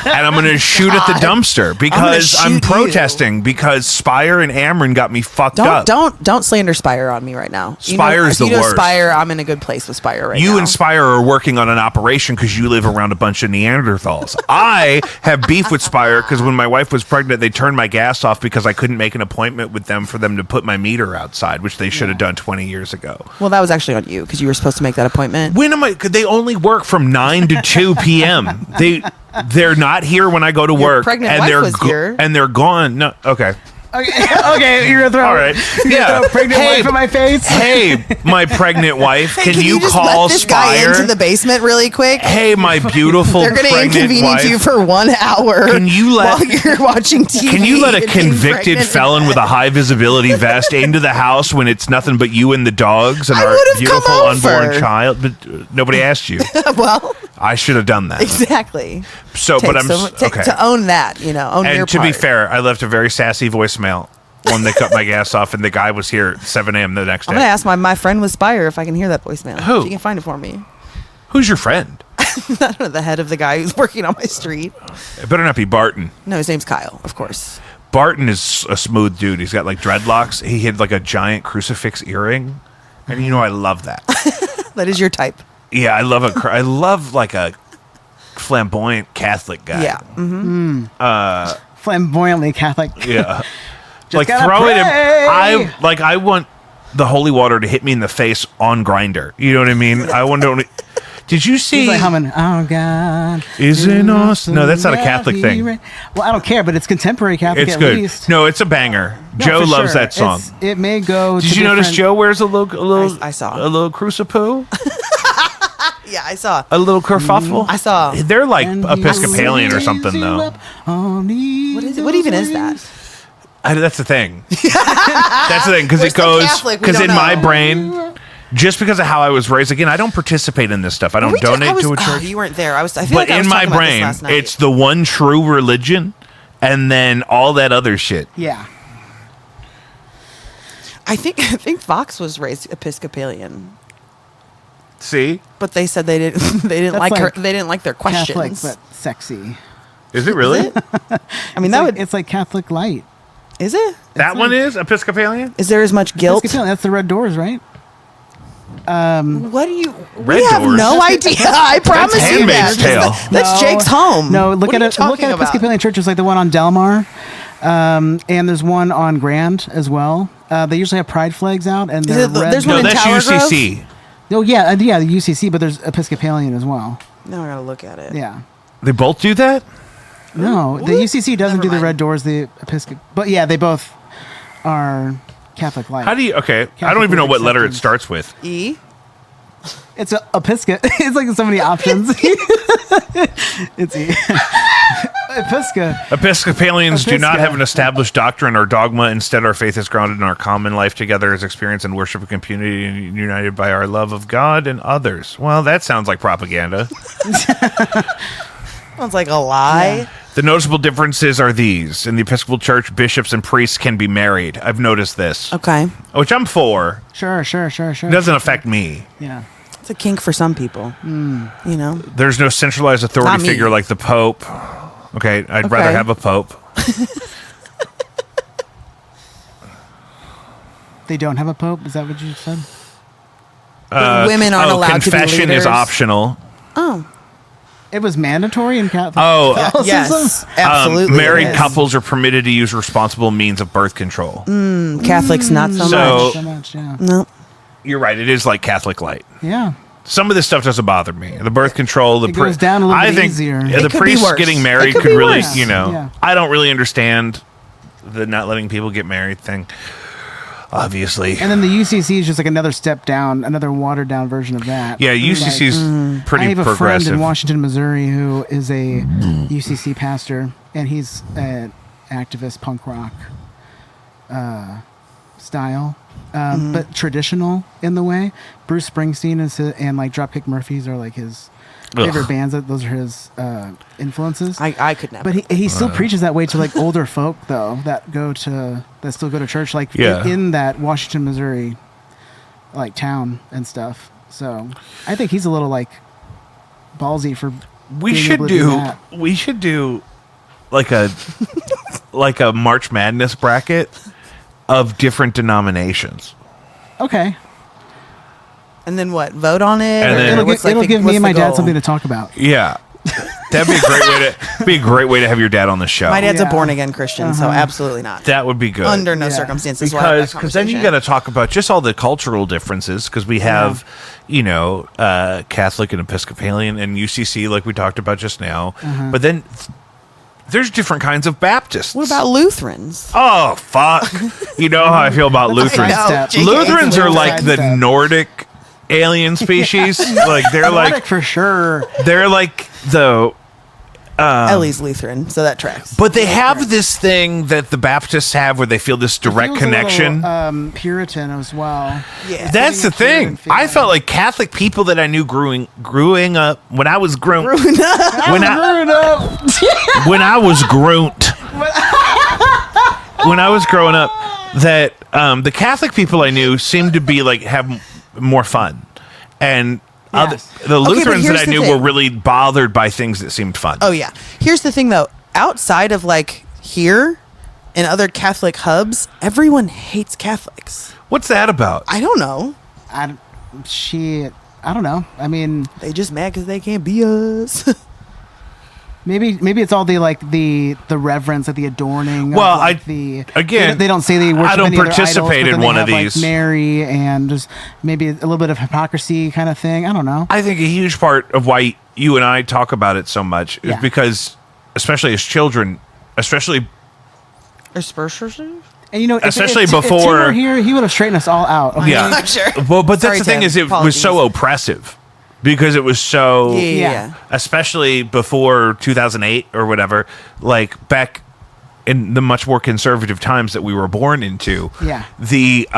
I'm going to shoot at the dumpster because I'm shoot you. protesting because Spire and Amron got me fucked up. Don't slander Spire on me right now. Spire is if the worst. Spire, I'm in a good place with Spire right now. You and Spire are working on an operation because you live around a bunch of Neanderthals. I have beef with Spire because when my wife was pregnant, they turned my gas off because I couldn't make an appointment with them for them to put my meter outside, which they should have done 20 years ago. Well, that was actually on you because you were supposed to make that appointment. When am I? Could they only work from 9 to 2 p.m.? They're not here when I go to work, pregnant and wife they're was here. and they're gone. No, okay. Okay, you're gonna throw. All right. You're Yeah. gonna throw a pregnant Hey, wife in my face. Hey, my pregnant wife, Hey, can you just call let this guy Spire? into the basement really quick? Hey, my beautiful They're going to pregnant inconvenience wife. you for 1 hour. Can you let- while you're watching TV? Can you let a and being convicted pregnant? felon with a high visibility vest into the house when it's nothing but you and the dogs and I our would've beautiful come unborn over. child? But nobody asked you. Well, I should have done that. exactly. So, but I'm okay. To own that, own your And to part. be fair, I left a very sassy voicemail when they cut my gas off, and the guy was here at 7 a.m. the next I'm going to day. ask my friend with Spire if I can hear that voicemail. Who? If you can find it for me. Who's your friend? I don't know, the head of the guy who's working on my street. It better not be Barton. No, his name's Kyle, of course. Barton is a smooth dude. He's got like dreadlocks. He had like a giant crucifix earring, and I love that. That is your type. Yeah, I love like a flamboyant Catholic guy. Yeah. Mm-hmm. Flamboyantly Catholic. Yeah. Just gotta throw it in. pray. I want the holy water to hit me in the face on Grinder. You know what I mean? I want to Did you see? He's like humming, "Oh God, Isn't awesome." No, that's not a Catholic thing. Well, I don't care, but it's contemporary Catholic It's at good. least. No, it's a banger. No, Joe for loves sure. that song. It may go. Did to you notice different- Joe wears a little? I saw. a little crucipoo, Yeah, I saw. a little kerfuffle. I saw. They're like And he Episcopalian or raised something you though. up on What is it? What even is that? That's the thing. That's the thing because We're it still goes Catholic, we because in don't my know. brain, just because of how I was raised. Again, I don't participate in this stuff. I don't Were we donate I was- to a oh, church. you weren't there. I feel But like I was in my talking about this brain, last night. it's the one true religion, and then all that other shit. Yeah. I think Fox was raised Episcopalian, See, but they said they didn't That's like her. like They didn't like their Catholic, questions. but sexy. is it really? I mean, that would It's like Catholic light. is it? That one is Episcopalian. Is there as much guilt? Episcopalian, that's the red doors, right? What do you? Red we have Doors? no idea. I promise you Handmaid's that. Tale. That's No. Jake's home. No, look What at are you it. Look talking at about? Episcopalian churches like the one on Delmar, and there's one on Grand as well. They usually have pride flags out, and Is they're it the- red. there's No, one in that's Tower Grove? UCC. Oh yeah, the UCC, but there's Episcopalian as well. Now I gotta look at it. Yeah. They both do that. No, the UCC doesn't Never do the mind. red doors. The Episcop, but yeah, they both are Catholic light. How do you? Okay, I don't Catholic even know what letter it acceptance. starts with. E. It's a Episcop. It's like so many options. It's Episcop. Episcopalians do not Episcop. have an established doctrine or dogma. Instead, our faith is grounded in our common life together as experience and worship and community, and united by our love of God and others. Well, that sounds like propaganda. Sounds like a lie. The noticeable differences are these. In the Episcopal Church, bishops and priests can be married. I've noticed this, Okay, which I'm for. Sure. It doesn't affect me. Yeah. it's a kink for some people. You know. There's no centralized Not authority me. figure like the Pope. Okay, I'd rather Okay. have a Pope. They don't have a pope. Is that what you said? But women aren't allowed to be confession leaders. is optional. Oh, It was mandatory in Catholic. Oh, Catholicism? yes, absolutely. married it is. couples are permitted to use responsible means of birth control. Catholics not so, So- much. So much, yeah. No. You're right. It is like Catholic light. Yeah. Some of this stuff doesn't bother me. The birth control, the It goes down a little I bit think easier. yeah, It the could be priests worse. getting It married could could be really, worse. Yeah. I don't really understand the not letting people get married thing. Obviously, And then the UCC is just like another step down, another watered down version of that. yeah, UCC's I pretty have a friend progressive. in Washington, Missouri, who is a UCC pastor, and he's an activist punk rock style, but traditional in the way. Bruce Springsteen is and like Dropkick Murphys are like his favorite Ugh. bands. Those are his influences. I could never. But he still preaches that way to like older folk though that still go to church like Yeah. in that Washington, Missouri like town and stuff. So I think he's a little like ballsy for we being should able to do do that. we should do like a like a March Madness bracket of different denominations. Okay. and then what? Vote on it? And Or then- It'll give me what's and my the dad goal? something to talk about. Yeah. That'd be a great way to have your dad on the show. My dad's Yeah. a born again Christian, so absolutely not. That would be good. Under no Yeah. circumstances. will I have that Because then you got conversation. to talk about just all the cultural differences because we have, Catholic and Episcopalian and UCC like we talked about just now. But then there's different kinds of Baptists. What about Lutherans? Oh, fuck. You know how I feel about Lutherans. know. Sidestep. Jake Lutherans hates are like the Sidestep. Nordic alien species. Like they're Nordic like for sure. they're like the Ellie's Lutheran, so that tracks. but they have this thing that the Baptists have where they feel this direct Feels a little, connection. Puritan as well. yeah. That's the Puritan thing. I felt like Catholic people that I knew growing up when I was grown when I was growing up that the Catholic people I knew seemed to be like have more fun, and Yes. the but Lutherans that here's I the knew thing. were really bothered by things that seemed fun. Oh yeah. Here's the thing though. Outside of like here and other Catholic hubs, everyone hates Catholics. What's that about? I don't know. I don't know. I mean, They just mad because they can't be us. Maybe it's all the like the reverence, like the adorning. Well, of, like, they don't say they worship I don't any other participate idols, but in then one they of have, these. like, Mary and just maybe a little bit of hypocrisy kind of thing. I don't know. I think a huge part of why you and I talk about it so much is because, especially as children, especially And you know, especially if Tim before were here, he would have straightened us all out. Okay? Yeah. I'm sure. Well, but that's Sorry, the thing Tim. is, it was Apologies. so oppressive because it was so, Yeah. especially before 2008 or whatever, like back in the much more conservative times that we were born into. Yeah. The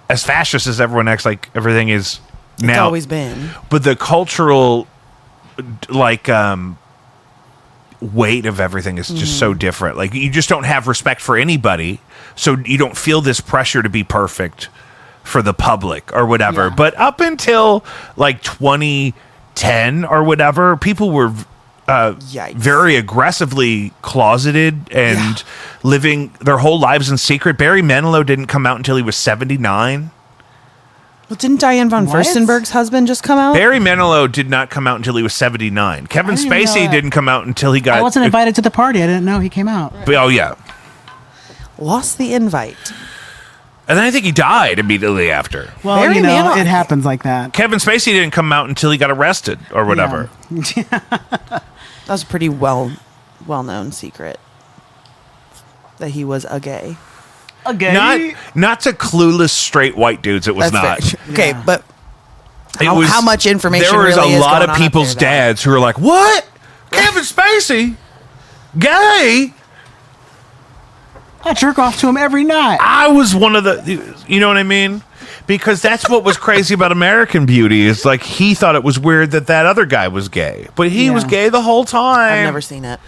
as fascist as everyone acts like everything is now, It's always been. but the cultural like weight of everything is just so different. Like you just don't have respect for anybody, so you don't feel this pressure to be perfect for the public or whatever. Yeah. But up until like 2010 or whatever, people were Yikes. very aggressively closeted and living their whole lives in secret. Barry Manilow didn't come out until he was 79. Well, didn't Diane von What? Furstenberg's husband just come out? Barry Manilow did not come out until he was 79. Kevin I didn't even know Spacey that. didn't come out until he got... I wasn't invited to the party. I didn't know he came out. Oh, yeah. Lost the invite. And then I think he died immediately after. Well, Barry you know, Manilow- it happens like that. Kevin Spacey didn't come out until he got arrested or whatever. That was a pretty well-known secret that he was a gay. Not to clueless straight white dudes. It was not. That's fair. Okay, Yeah. but It how much information There was really a is lot going of on up people's there, though? dads who were like, "What? Kevin Spacey, gay?" I jerk off to him every night. I was one of the. You know what I mean? Because that's what was crazy about American Beauty is like he thought it was weird that other guy was gay, but he was Yeah. gay the whole time. I've never seen it.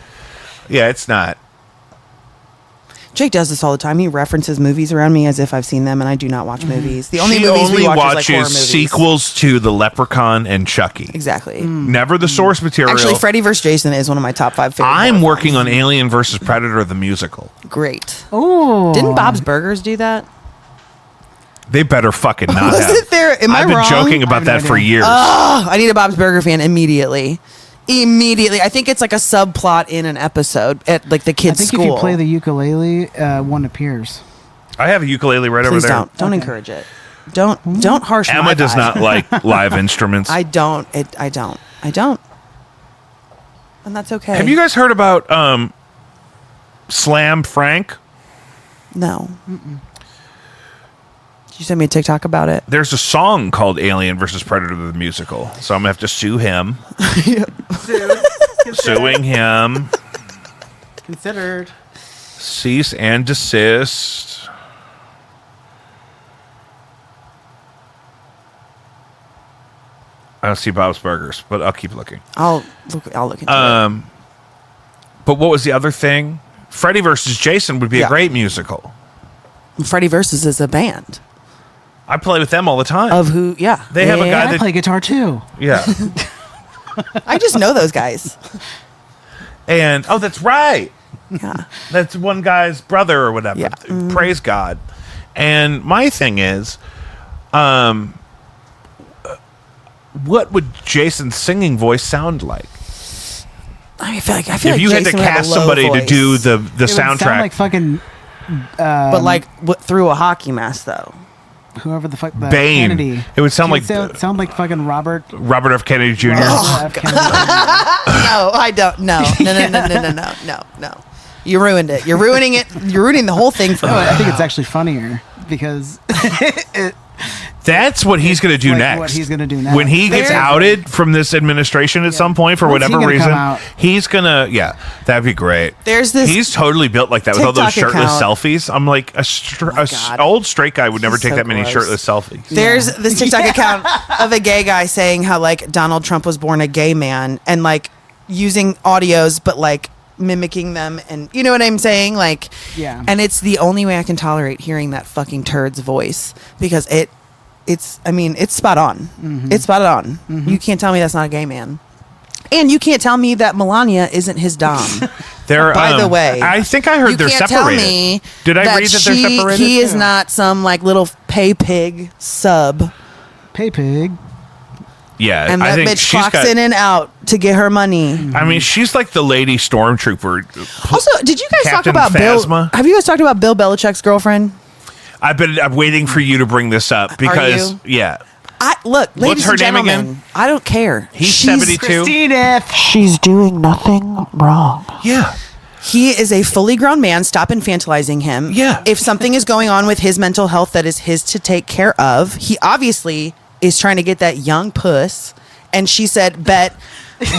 Yeah, it's not. Jake does this all the time. He references movies around me as if I've seen them, and I do not watch movies. The only she movies only we watch watches is like horror movies. sequels to The Leprechaun and Chucky. Exactly. Never the source material. Actually, Freddy vs. Jason is one of my top 5 favorite. I'm horror working films. on Alien versus Predator the musical. Great. Oh, Didn't Bob's Burgers do that? They better fucking not Was have. it there? Am I I've been wrong? joking I about have no that for idea. years. Oh, I need a Bob's Burger fan immediately. I think it's like a subplot in an episode at like the I kids' think school. if you play the ukulele, one appears. I have a ukulele right over Please there. don't encourage it. Don't harsh my Emma does vibe. not like live instruments. I don't. I don't. And that's okay. Have you guys heard about Slam Frank? No. Did you send me a TikTok about it? There's a song called Alien versus Predator the musical, so I'm gonna have to sue him. Suing him. Considered. Cease and desist. I don't see Bob's Burgers, but I'll keep looking. I'll look into But what was the other thing? Freddy versus Jason would be a Yeah. great musical. it. Freddy Versus is a band I play with them all the time. of who? Yeah, They have a guy I that- play guitar too. Yeah. I just know those guys. And that's right. Yeah. That's one guy's brother or whatever. Yeah. Praise God. And my thing is, what would Jason's singing voice sound like? I feel like If you had to Jason would have cast a low somebody to voice. do the It would soundtrack, sound like fucking but like through a hockey mask though. whoever the fuck. Bane. Kennedy. It would sound It like sound like fucking Robert. Robert F. Kennedy Jr. F. Kennedy. No, I don't. No. No. You ruined it. You're ruining it. You're ruining the whole thing for me. No, I think it's actually funnier because That's what he's going to do like next. what he's gonna do next. When he gets There- outed from this administration at some point for When's he whatever gonna come reason, out? he's gonna. Yeah, that'd be great. There's this He's totally built like that with all those TikTok shirtless account. selfies. I'm like God. old straight guy would never This is take so that many gross. shirtless selfies. There's this TikTok account of a gay guy saying how like Donald Trump was born a gay man and like using audios but like mimicking them and you know what I'm saying? Like Yeah. And it's the only way I can tolerate hearing that fucking turd's voice because it's spot on. It's spot on. You can't tell me that's not a gay man. And you can't tell me that Melania isn't his dom. They're, By the way, I think I heard you they're can't separated. tell me Did I that read that they're separated? He is not some like little pay pig sub. Pay pig. Yeah, And I that think bitch she's clocks got- in and out to get her money. I mean, she's like the lady stormtrooper. Also, did you guys Captain talk about Phasma? Bill? Have you guys talked about Bill Belichick's girlfriend? I'm waiting for you to bring this up because you? yeah, Look, ladies her and name gentlemen, again? I don't care. he's She's- 72. Christine F. She's doing nothing wrong. Yeah. He is a fully grown man. Stop infantilizing him. Yeah. If something is going on with his mental health that is his to take care of, he obviously is trying to get that young puss. And she said, bet,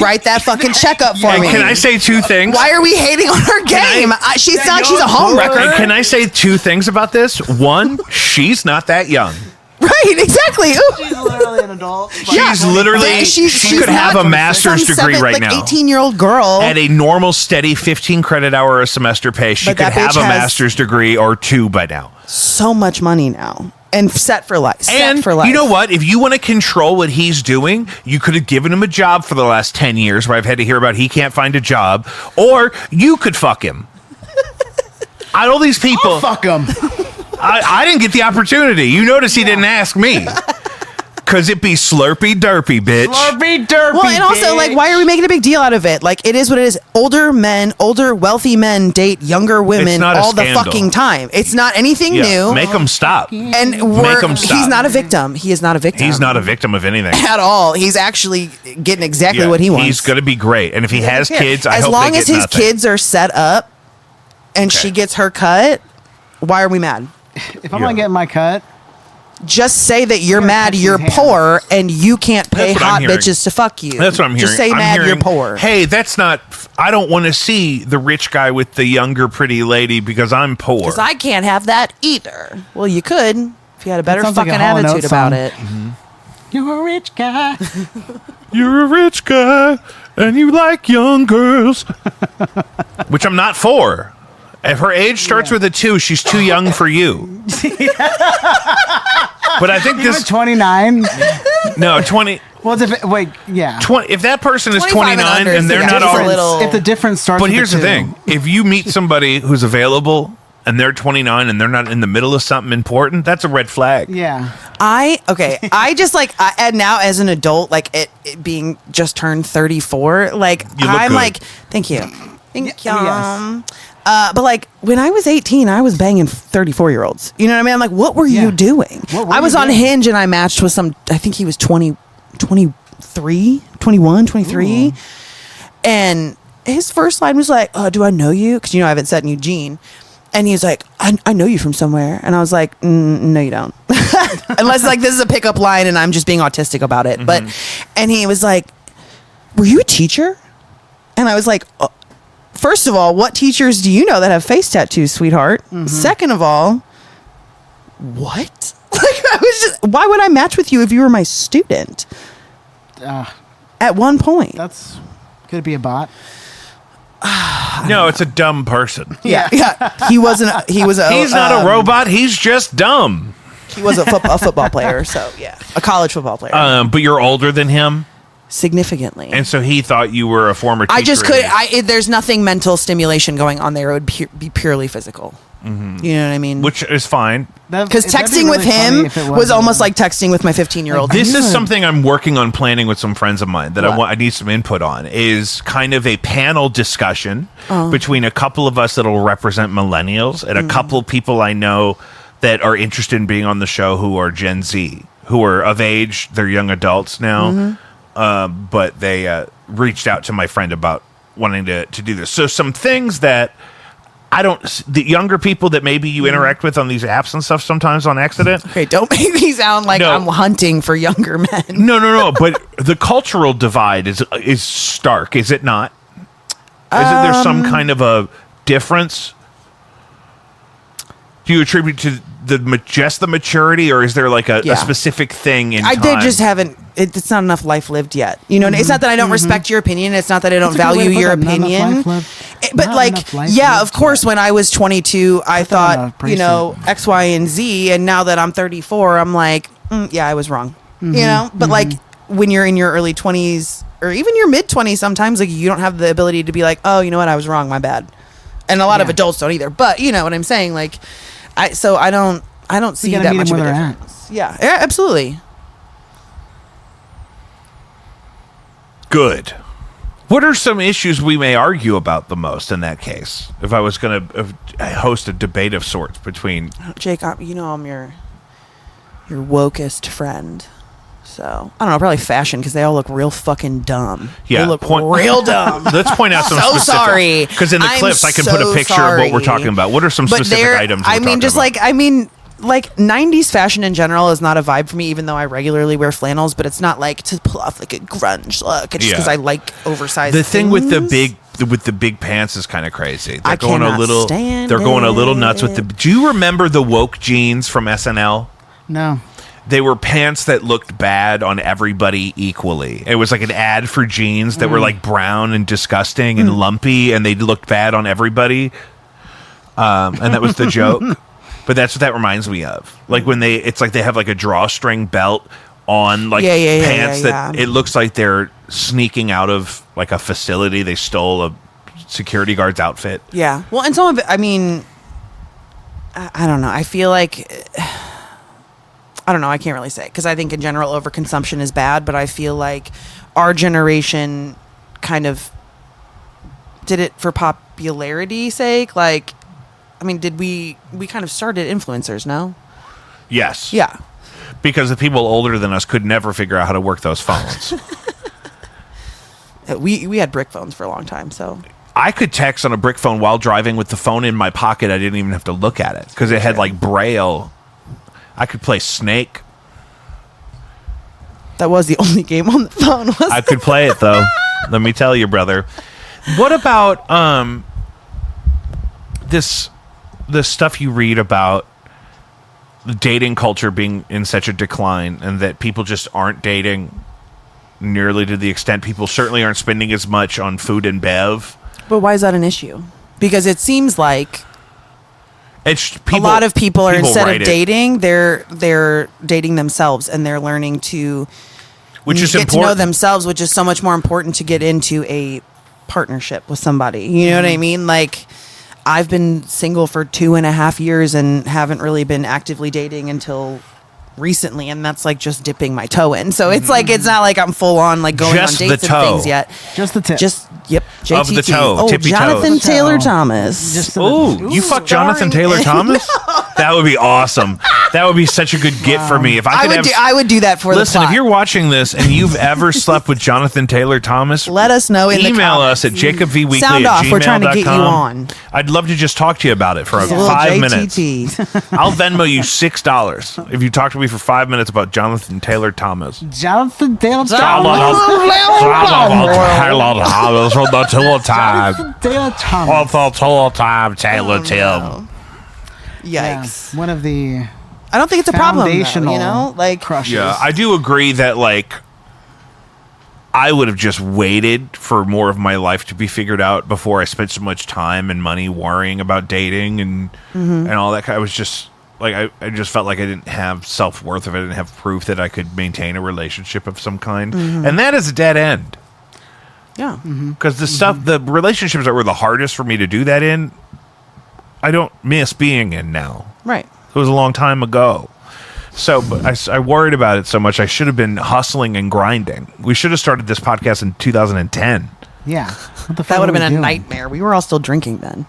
write that fucking check up for And me. can I say two things? Why are we hating on her game? She's not. She's a home And wrecker. can I say two things about this? One, she's not that young. Right, exactly. Ooh. She's literally an adult. She's literally, she could have a master's degree right now. 18-year-old girl. At a normal, steady 15 credit hour a semester pay, she But could that have bitch a has- master's degree or two by now. So much money now. And set for life. And you know what? If you want to control what he's doing, you could have given him a job for the last 10 years where I've had to hear about he can't find a job. Or you could fuck him. All these people. Fuck them. I didn't get the opportunity. You notice he didn't ask me. Because it be slurpy derpy, bitch. Slurpy derpy. Well, and also, like, why are we making a big deal out of it? Like, it is what it is. Older men, older wealthy men date younger women It's not a all the scandal. fucking time. It's not anything new. Make him stop. and Make him stop. he's not a victim. He is not a victim. He's not a victim of anything. at all. He's actually getting exactly Yeah, what he wants. He's going to be great. And if he has kids, I as hope long they as get his nothing. kids are set up and she gets her cut, why are we mad? If I'm not getting my cut, Just say that you're You're mad, touching you're hands. poor, and you can't pay That's what I'm hot hearing. bitches to fuck you. That's what I'm hearing. Just say I'm mad, hearing, you're poor. Hey, that's not. I don't want to see the rich guy with the younger pretty lady because I'm poor. Because I can't have that either. Well, you could if you had a better sounds like fucking a Hall & attitude Oates about song. it. you're a rich guy. You're a rich guy and you like young girls, which I'm not for. If her age starts with a 2, she's too young for you. But I think You're this 29. no 20. Well, wait, yeah. 20 if that person is 25 and 29 under and is they're the not difference. already. Little- If the difference starts But with here's a the 2. thing: if you meet somebody who's available and they're 29 and they're not in the middle of something important, that's a red flag. Yeah. I just like, and now as an adult, like it being just turned 34, like You look I'm good. like, thank you. Thank you. yes. But like when I was 18, I was banging 34-year-olds. You know what I mean? I'm like, what were Yeah. you doing? What were I was you on doing? Hinge and I matched with some, I think he was 23, 21, 23. Ooh. And his first line was like, do I know you? Because, you know, I haven't said in Eugene. And he's like, I know you from somewhere. And I was like, no, you don't. Unless like this is a pickup line and I'm just being autistic about it. But, and he was like, were you a teacher? And I was like, first of all, what teachers do you know that have face tattoos, sweetheart? Second of all, what? Like, I was just, why would I match with you if you were my student? At one point. Could it be a bot? No, it's a dumb person. Yeah. He wasn't, he was a, He's not a robot. He's just dumb. he was a football player. So yeah, a college football player. But you're older than him, Significantly. and so he thought you were a former teacher. I just could. There's nothing mental stimulation going on there. It would be purely physical. You know what I mean? which is fine. Because texting with him was almost like texting with my 15-year-old. This is something I'm working on planning with some friends of mine that What? I need some input on. Is kind of a panel discussion between a couple of us that will represent millennials and a couple of people I know that are interested in being on the show who are Gen Z, who are of age. They're young adults now, but they reached out to my friend about wanting to do this. So some things that the younger people that maybe you interact with on these apps and stuff sometimes on accident. Okay, don't make me sound like No. I'm hunting for younger men. No. But the cultural divide is stark, is it not? Isn't there some kind of a difference? Do you attribute to just the maturity, or is there like a specific thing in time? I just haven't. It's not enough life lived yet. You know, it's not that I don't respect your opinion. It's not that I don't That's a good way value to put your that. Not enough opinion. life lived. But Not like, enough life yeah, lived of course, when I was 22, I thought, pretty you know, X, Y, and Z. And now that I'm 34, I'm like, yeah, I was wrong. You know, but like when you're in your early 20s or even your mid 20s, sometimes like you don't have the ability to be like, oh, you know what, I was wrong, my bad. And a lot of Yeah. adults don't either. But you know what I'm saying? Like, I don't see gotta that meet much them of a where they're at. difference. Yeah, absolutely. Good. What are some issues we may argue about the most in that case? If I was going to host a debate of sorts between... Jake, I'm your wokest friend. So, I don't know, probably fashion, because they all look real fucking dumb. Yeah, they look real dumb. Let's point out some So specific... sorry. Because in the I'm clips, I can put a so picture of what we're sorry. talking about. What are some specific items we're talking about? Like 90s fashion in general is not a vibe for me, even though I regularly wear flannels, but it's not like to pull off like a grunge look. It's just because I like oversized The thing things. with the big pants is kind of crazy. I cannot stand They're going a little nuts it. with the... Do you remember the woke jeans from SNL? No. They were pants that looked bad on everybody equally. It was like an ad for jeans that were like brown and disgusting and lumpy, and they looked bad on everybody. And that was the joke. But that's what that reminds me of. Like when it's like they have like a drawstring belt on like pants that it looks like they're sneaking out of like a facility. They stole a security guard's outfit. Yeah. Well, and some of it, I mean, I don't know. I feel like... I don't know. I can't really say, because I think in general overconsumption is bad, but I feel like our generation kind of did it for popularity's sake. Like, I mean, did we kind of started influencers, no? Yes. Yeah. Because the people older than us could never figure out how to work those phones. We had brick phones for a long time, so... I could text on a brick phone while driving with the phone in my pocket. I didn't even have to look at it because it had like Braille. I could play Snake. That was the only game on the phone, wasn't I could play it though. Let me tell you, brother. What about the stuff you read about the dating culture being in such a decline, and that people just aren't dating nearly to the extent people certainly aren't spending as much on food and bev? But why is that an issue? Because it seems like It's people, a lot of people are, instead write of it, dating, they're dating themselves, and they're learning to which is get important. to know themselves, which is so much more important to get into a partnership with somebody. You know what I mean? Like, I've been single for 2.5 years and haven't really been actively dating until recently, and that's like just dipping my toe in. So it's like, it's not like I'm full on like going Just on the dates and toe. things yet. Just the tip. Yep. JTT. Of the toe, Oh, tippy Jonathan toes. Taylor Toe. Thomas. Just the- Oh, you fuck Jonathan starring Taylor in- Thomas? That would be awesome. That would be such a good get for me. If I could I would do that for Listen, the if plot. you're watching this and you've ever slept with Jonathan Taylor Thomas, Let us know in the email comments. us at jacobvweekly@gmail.com. Sound off. We're trying to get you on. I'd love to just talk to you about it for Just a little 5 minutes. JTT. I'll Venmo you $6 if you talk to me for 5 minutes about Jonathan Taylor Thomas. Jonathan Taylor Taylor Thomas. from the Tool Time. Jonathan Taylor Thomas. Tool Time, Taylor Tim. No. Yeah, Yikes. one of the I don't think it's a problem, though, foundational you know? Like, crushes. Yeah, I do agree that, like, I would have just waited for more of my life to be figured out before I spent so much time and money worrying about dating and all that. I was just, like, I just felt like I didn't have self-worth if I didn't have proof that I could maintain a relationship of some kind. And that is a dead end. yeah. Because the relationships that were the hardest for me to do that in, I don't miss being in now. Right. It was a long time ago. So but I worried about it so much. I should have been hustling and grinding. We should have started this podcast in 2010. Yeah. What the fuck That would have were been we a doing? nightmare. We were all still drinking then.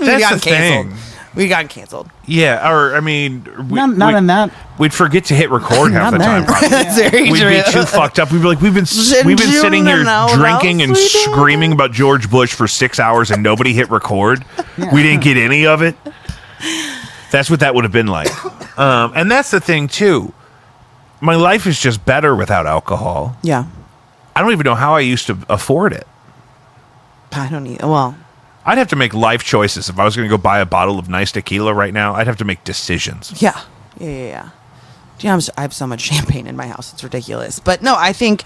That's the thing. We got canceled. Yeah, or I mean, Not in that. we'd forget to hit record half the Not time. that. Probably. That's very We'd true. be too fucked up. We'd be like, we've been Didn't you sitting here know drinking what and else we did? screaming about George Bush for 6 hours and nobody hit record. Yeah. We didn't get any of it. That's what that would have been like. And that's the thing too. My life is just better without alcohol. Yeah. I don't even know how I used to afford it. I don't need. Well, I'd have to make life choices. If I was going to go buy a bottle of nice tequila right now, I'd have to make decisions. yeah. Yeah. Do you know, I have so much champagne in my house. It's ridiculous. But no, I think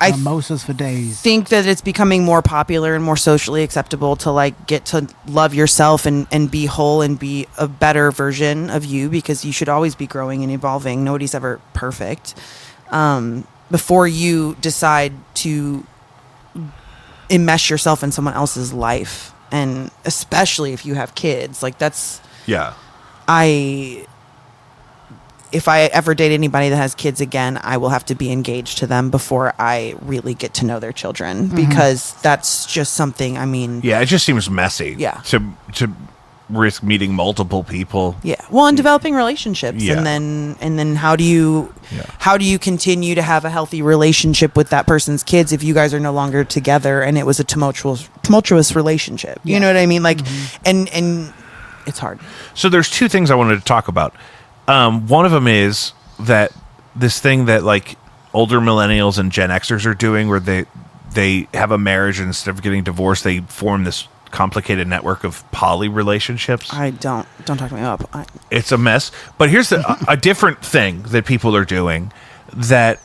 Mimosas for days. think that it's becoming more popular and more socially acceptable to like get to love yourself and be whole and be a better version of you, because you should always be growing and evolving. Nobody's ever perfect. Before you decide to enmesh yourself in someone else's life, and especially if you have kids, like that's Yeah. if I ever date anybody that has kids again, I will have to be engaged to them before I really get to know their children, because that's just something, I mean. Yeah, it just seems messy. Yeah. To risk meeting multiple people. Yeah. Well, and developing relationships. Yeah. And then how do you continue to have a healthy relationship with that person's kids if you guys are no longer together and it was a tumultuous relationship? You know what I mean? Like, and it's hard. So there's two things I wanted to talk about. One of them is that this thing that like older millennials and Gen Xers are doing, where they have a marriage and instead of getting divorced, they form this complicated network of poly relationships. Don't talk me up. It's a mess. But here's a different thing that people are doing. That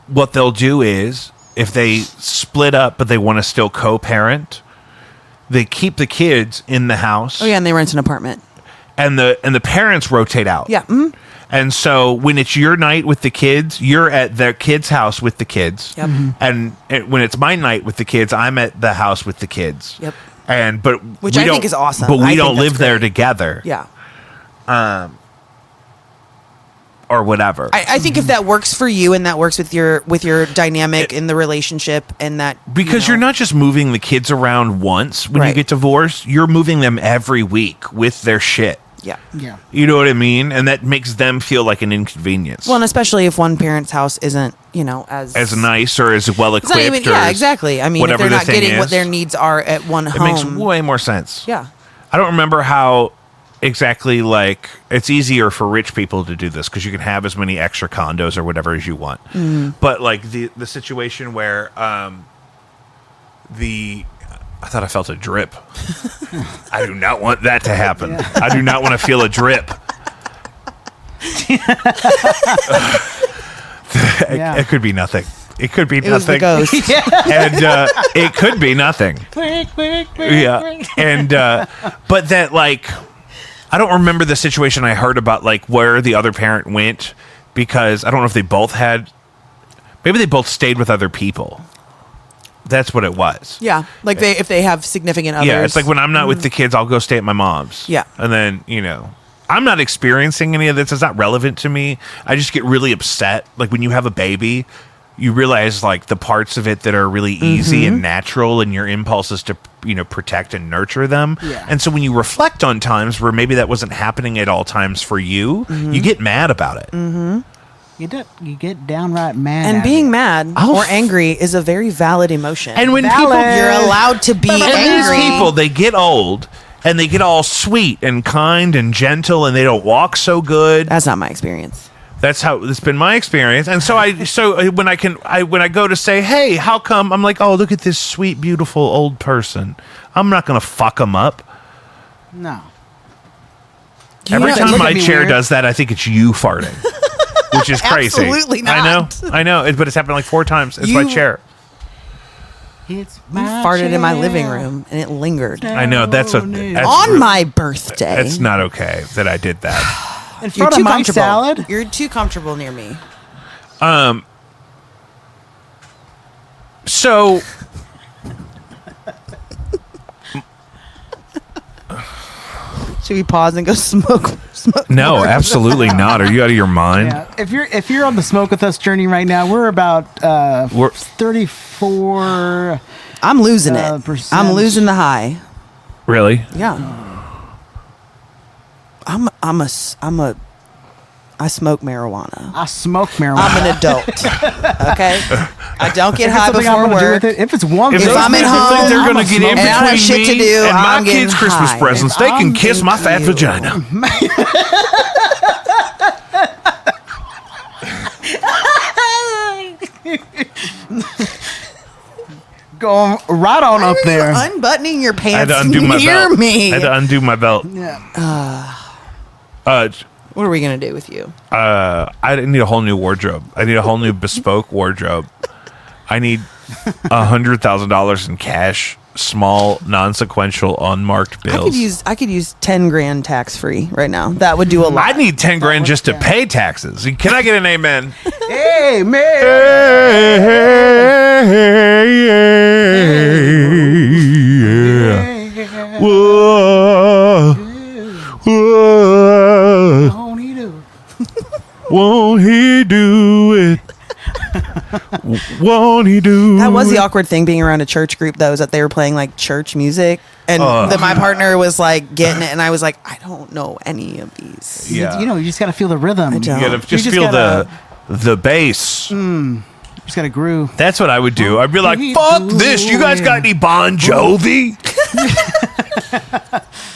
what they'll do is, if they split up but they want to still co-parent, they keep the kids in the house. Oh yeah, and they rent an apartment. And the parents rotate out. Yeah. Mm-hmm. And so when it's your night with the kids, you're at their kids' house with the kids. Yep. And when it's my night with the kids, I'm at the house with the kids. Yep. Which I think is awesome. But we I don't think that's live there great. together. Yeah. Or whatever. I think if that works for you and that works with your dynamic in the relationship, and that because you're not just moving the kids around once when you Right. get divorced, you're moving them every week with their shit. Yeah. Yeah. You know what I mean? And that makes them feel like an inconvenience. Well, and especially if one parent's house isn't, as nice or as well it's not equipped. even, yeah, exactly. I mean, if whatever they're the not thing getting what is, their needs are at one it home, makes way more sense. yeah. I don't remember how exactly, like, it's easier for rich people to do this because you can have as many extra condos or whatever as you want. But like the situation where I thought I felt a drip. I do not want that to happen. Yeah. I do not want to feel a drip. It could be nothing. It could be It was the nothing. ghost. And it could be nothing. Yeah. And but that, like, I don't remember the situation I heard about, like, where the other parent went, because I don't know if they both had, maybe they both stayed with other people. That's what it was. Yeah, like if they have significant others. Yeah, it's like when I'm not with the kids, I'll go stay at my mom's. Yeah. And then, I'm not experiencing any of this. It's not relevant to me. I just get really upset. Like when you have a baby, you realize like the parts of it that are really easy and natural, and your impulse is to, protect and nurture them. Yeah. And so when you reflect on times where maybe that wasn't happening at all times for you, you get mad about it. Mm-hmm. You get downright mad. And being mad Oh, or angry is a very valid emotion. And when Valid. you're allowed to be And these angry. people, they get old and they get all sweet and kind and gentle, and they don't walk so good. That's not my experience. That's how it's been my experience. And so when I go to say, hey, how come, I'm like, oh, look at this sweet, beautiful old person. I'm not going to fuck them up. No. Every Yeah. time Look my at me chair weird. does that, I think it's you farting, which is crazy. Absolutely not. I know, but it's happened like 4 times. It's my You- chair. It's You farted in my living room and it lingered. I know that's On my birthday. It's not okay that I did that. In You're front too of my comfortable. salad. You're too comfortable near me. So Should we pause and go smoke? no, more? absolutely not. Are you out of your mind? Yeah. If you're on the smoke with us journey right now, we're about We're- 34. I'm losing it. percent. I'm losing the high. Really? Yeah. I smoke marijuana. I smoke marijuana. I'm an adult. Okay? I don't get If it's high something I'm before gonna do work. with it, if it's one If thing, those I'm at people home think they're going to get in and I don't have between shit to me do, and my I'm getting kids' Christmas high. presents, they can I'm kiss my fat into- vagina. going right on up there. Unbuttoning your I had pants to undo my near belt. me. I had to undo my belt. Yeah. What are we going to do with you? I need a whole new wardrobe. I need a whole new bespoke wardrobe. I need $100,000 in cash, small, non-sequential, unmarked bills. I could use 10 grand tax free right now. That would do a lot. I need 10 grand just to pay taxes. Can I get an amen? Hey, man. Yeah. Whoa. Whoa. Don't he do? Won't he do it? Won't he do That was it? the awkward thing being around a church group, though, is that they were playing like church music, and my partner was like getting it, and I was like, I don't know any of these. Yeah. You just got to feel the rhythm. I don't. You gotta just feel the bass. You just got to groove. That's what I would do. I'd be like, He fuck do this. You guys got any Bon Jovi?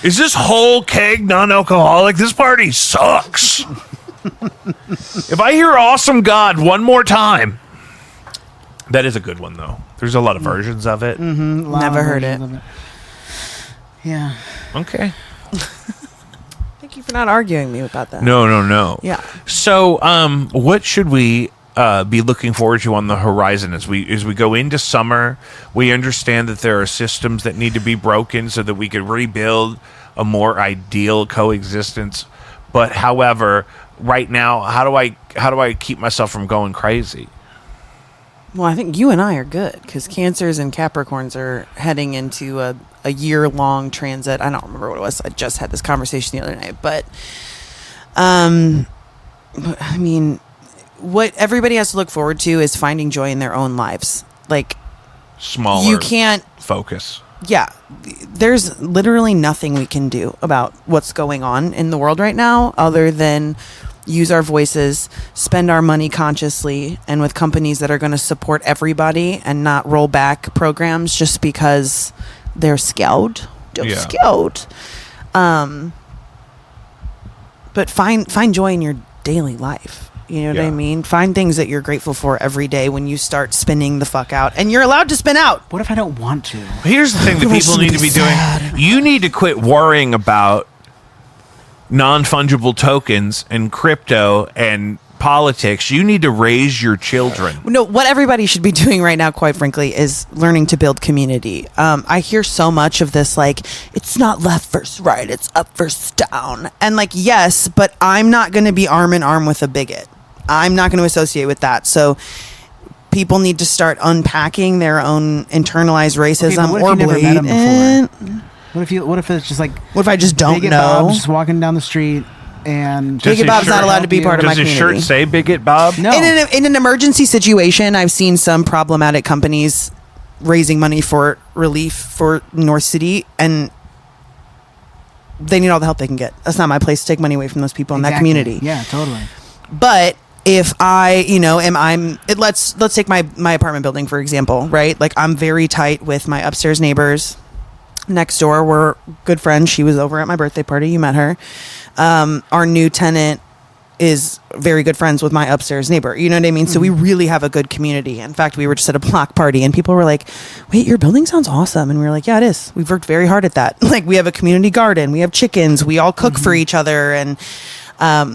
Is this whole keg non-alcoholic? This party sucks. If I hear Awesome God one more time. That is a good one, though. There's a lot of versions of it. Never heard it. Yeah. Okay. Thank you for not arguing me about that. No. Yeah. So, what should we be looking forward to on the horizon as we go into summer? We understand that there are systems that need to be broken so that we could rebuild a more ideal coexistence. But, however, right now, how do I keep myself from going crazy? Well, I think you and I are good because Cancers and Capricorns are heading into a year-long transit. I don't remember what it was. I just had this conversation the other night. But, I mean, what everybody has to look forward to is finding joy in their own lives. Like, Smaller you can't focus. Yeah, there's literally nothing we can do about what's going on in the world right now other than use our voices, spend our money consciously, and with companies that are going to support everybody and not roll back programs just because they're scared. They're scared. But find joy in your daily life. You know what I mean? Find things that you're grateful for every day when you start spinning the fuck out. And you're allowed to spin out. What if I don't want to? Here's the thing that people need to be doing. You need to quit worrying about non-fungible tokens and crypto and politics. You need to raise your children. No, what everybody should be doing right now, quite frankly, is learning to build community. I hear so much of this, like, it's not left versus right, it's up versus down. And, like, yes, but I'm not going to be arm in arm with a bigot. I'm not going to associate with that. So people need to start unpacking their own internalized racism what if or you never met him blatant. before? What if it's just like, What if I just don't Bigot know? Bob's just walking down the street and Bigot Bob's not allowed to be part of my Does his community. shirt say Bigot Bob? No. In an emergency situation, I've seen some problematic companies raising money for relief for North City, and they need all the help they can get. That's not my place to take money away from those people in that community. Yeah, totally. But if I, let's take my apartment building, for example, right? Like, I'm very tight with my upstairs neighbors. Next door, we're good friends. She was over at my birthday party. You met her. Our new tenant is very good friends with my upstairs neighbor. You know what I mean? So we really have a good community. In fact, we were just at a block party and people were like, wait, your building sounds awesome. And we were like, yeah, it is. We've worked very hard at that. Like, we have a community garden. We have chickens. We all cook for each other. And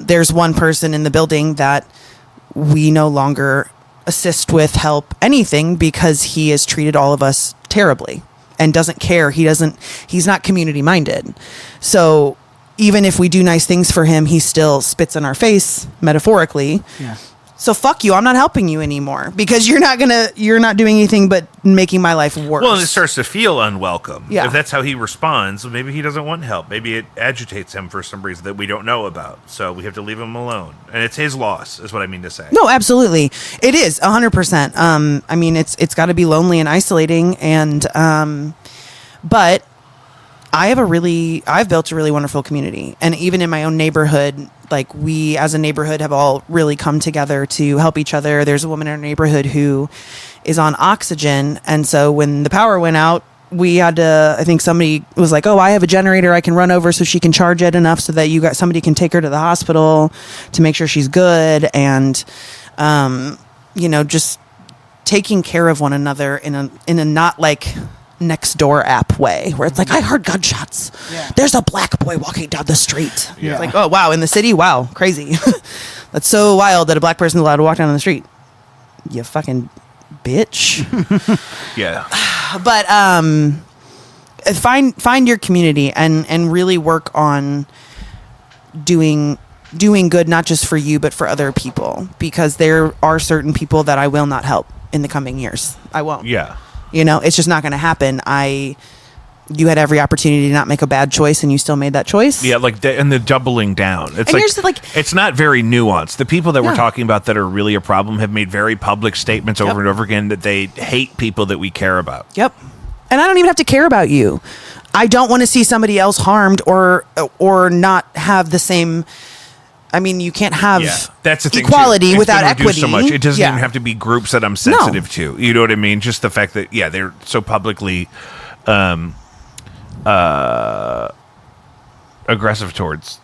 there's one person in the building that we no longer assist with, help, anything, because he has treated all of us terribly and doesn't care. He's not community minded. So even if we do nice things for him, he still spits in our face, metaphorically. Yeah. So fuck you. I'm not helping you anymore because you're not doing anything but making my life worse. Well, and it starts to feel unwelcome. Yeah. If that's how he responds, maybe he doesn't want help. Maybe it agitates him for some reason that we don't know about. So we have to leave him alone. And it's his loss, is what I mean to say. No, absolutely. It is 100%. I mean, it's got to be lonely and isolating. And, but I've built a really wonderful community. And even in my own neighborhood, like, we as a neighborhood have all really come together to help each other. There's a woman in our neighborhood who is on oxygen. And so when the power went out, we had to, I think somebody was like, oh, I have a generator I can run over so she can charge it enough so that somebody can take her to the hospital to make sure she's good. And, just taking care of one another in a not like next door app way where it's like, I heard gunshots. Yeah. There's a black boy walking down the street. Yeah. It's like, oh, wow. In the city. Wow. Crazy. That's so wild that a black person is allowed to walk down the street. You fucking bitch. Yeah. But find your community and really work on doing good, not just for you, but for other people, because there are certain people that I will not help in the coming years. I won't. Yeah. It's just not going to happen. I you had every opportunity to not make a bad choice and you still made that choice. Yeah, like and the doubling down. It's And here's the, like, it's not very nuanced. The people that we're Yeah. talking about that are really a problem have made very public statements over Yep. and over again that they hate people that we care about. Yep. And I don't even have to care about you. I don't want to see somebody else harmed or not have the same. I mean, you can't have That's the thing, equality too. It's without been reduced equity. so much. It doesn't Yeah. even have to be groups that I'm sensitive to. You know what I mean? Just the fact that they're so publicly aggressive towards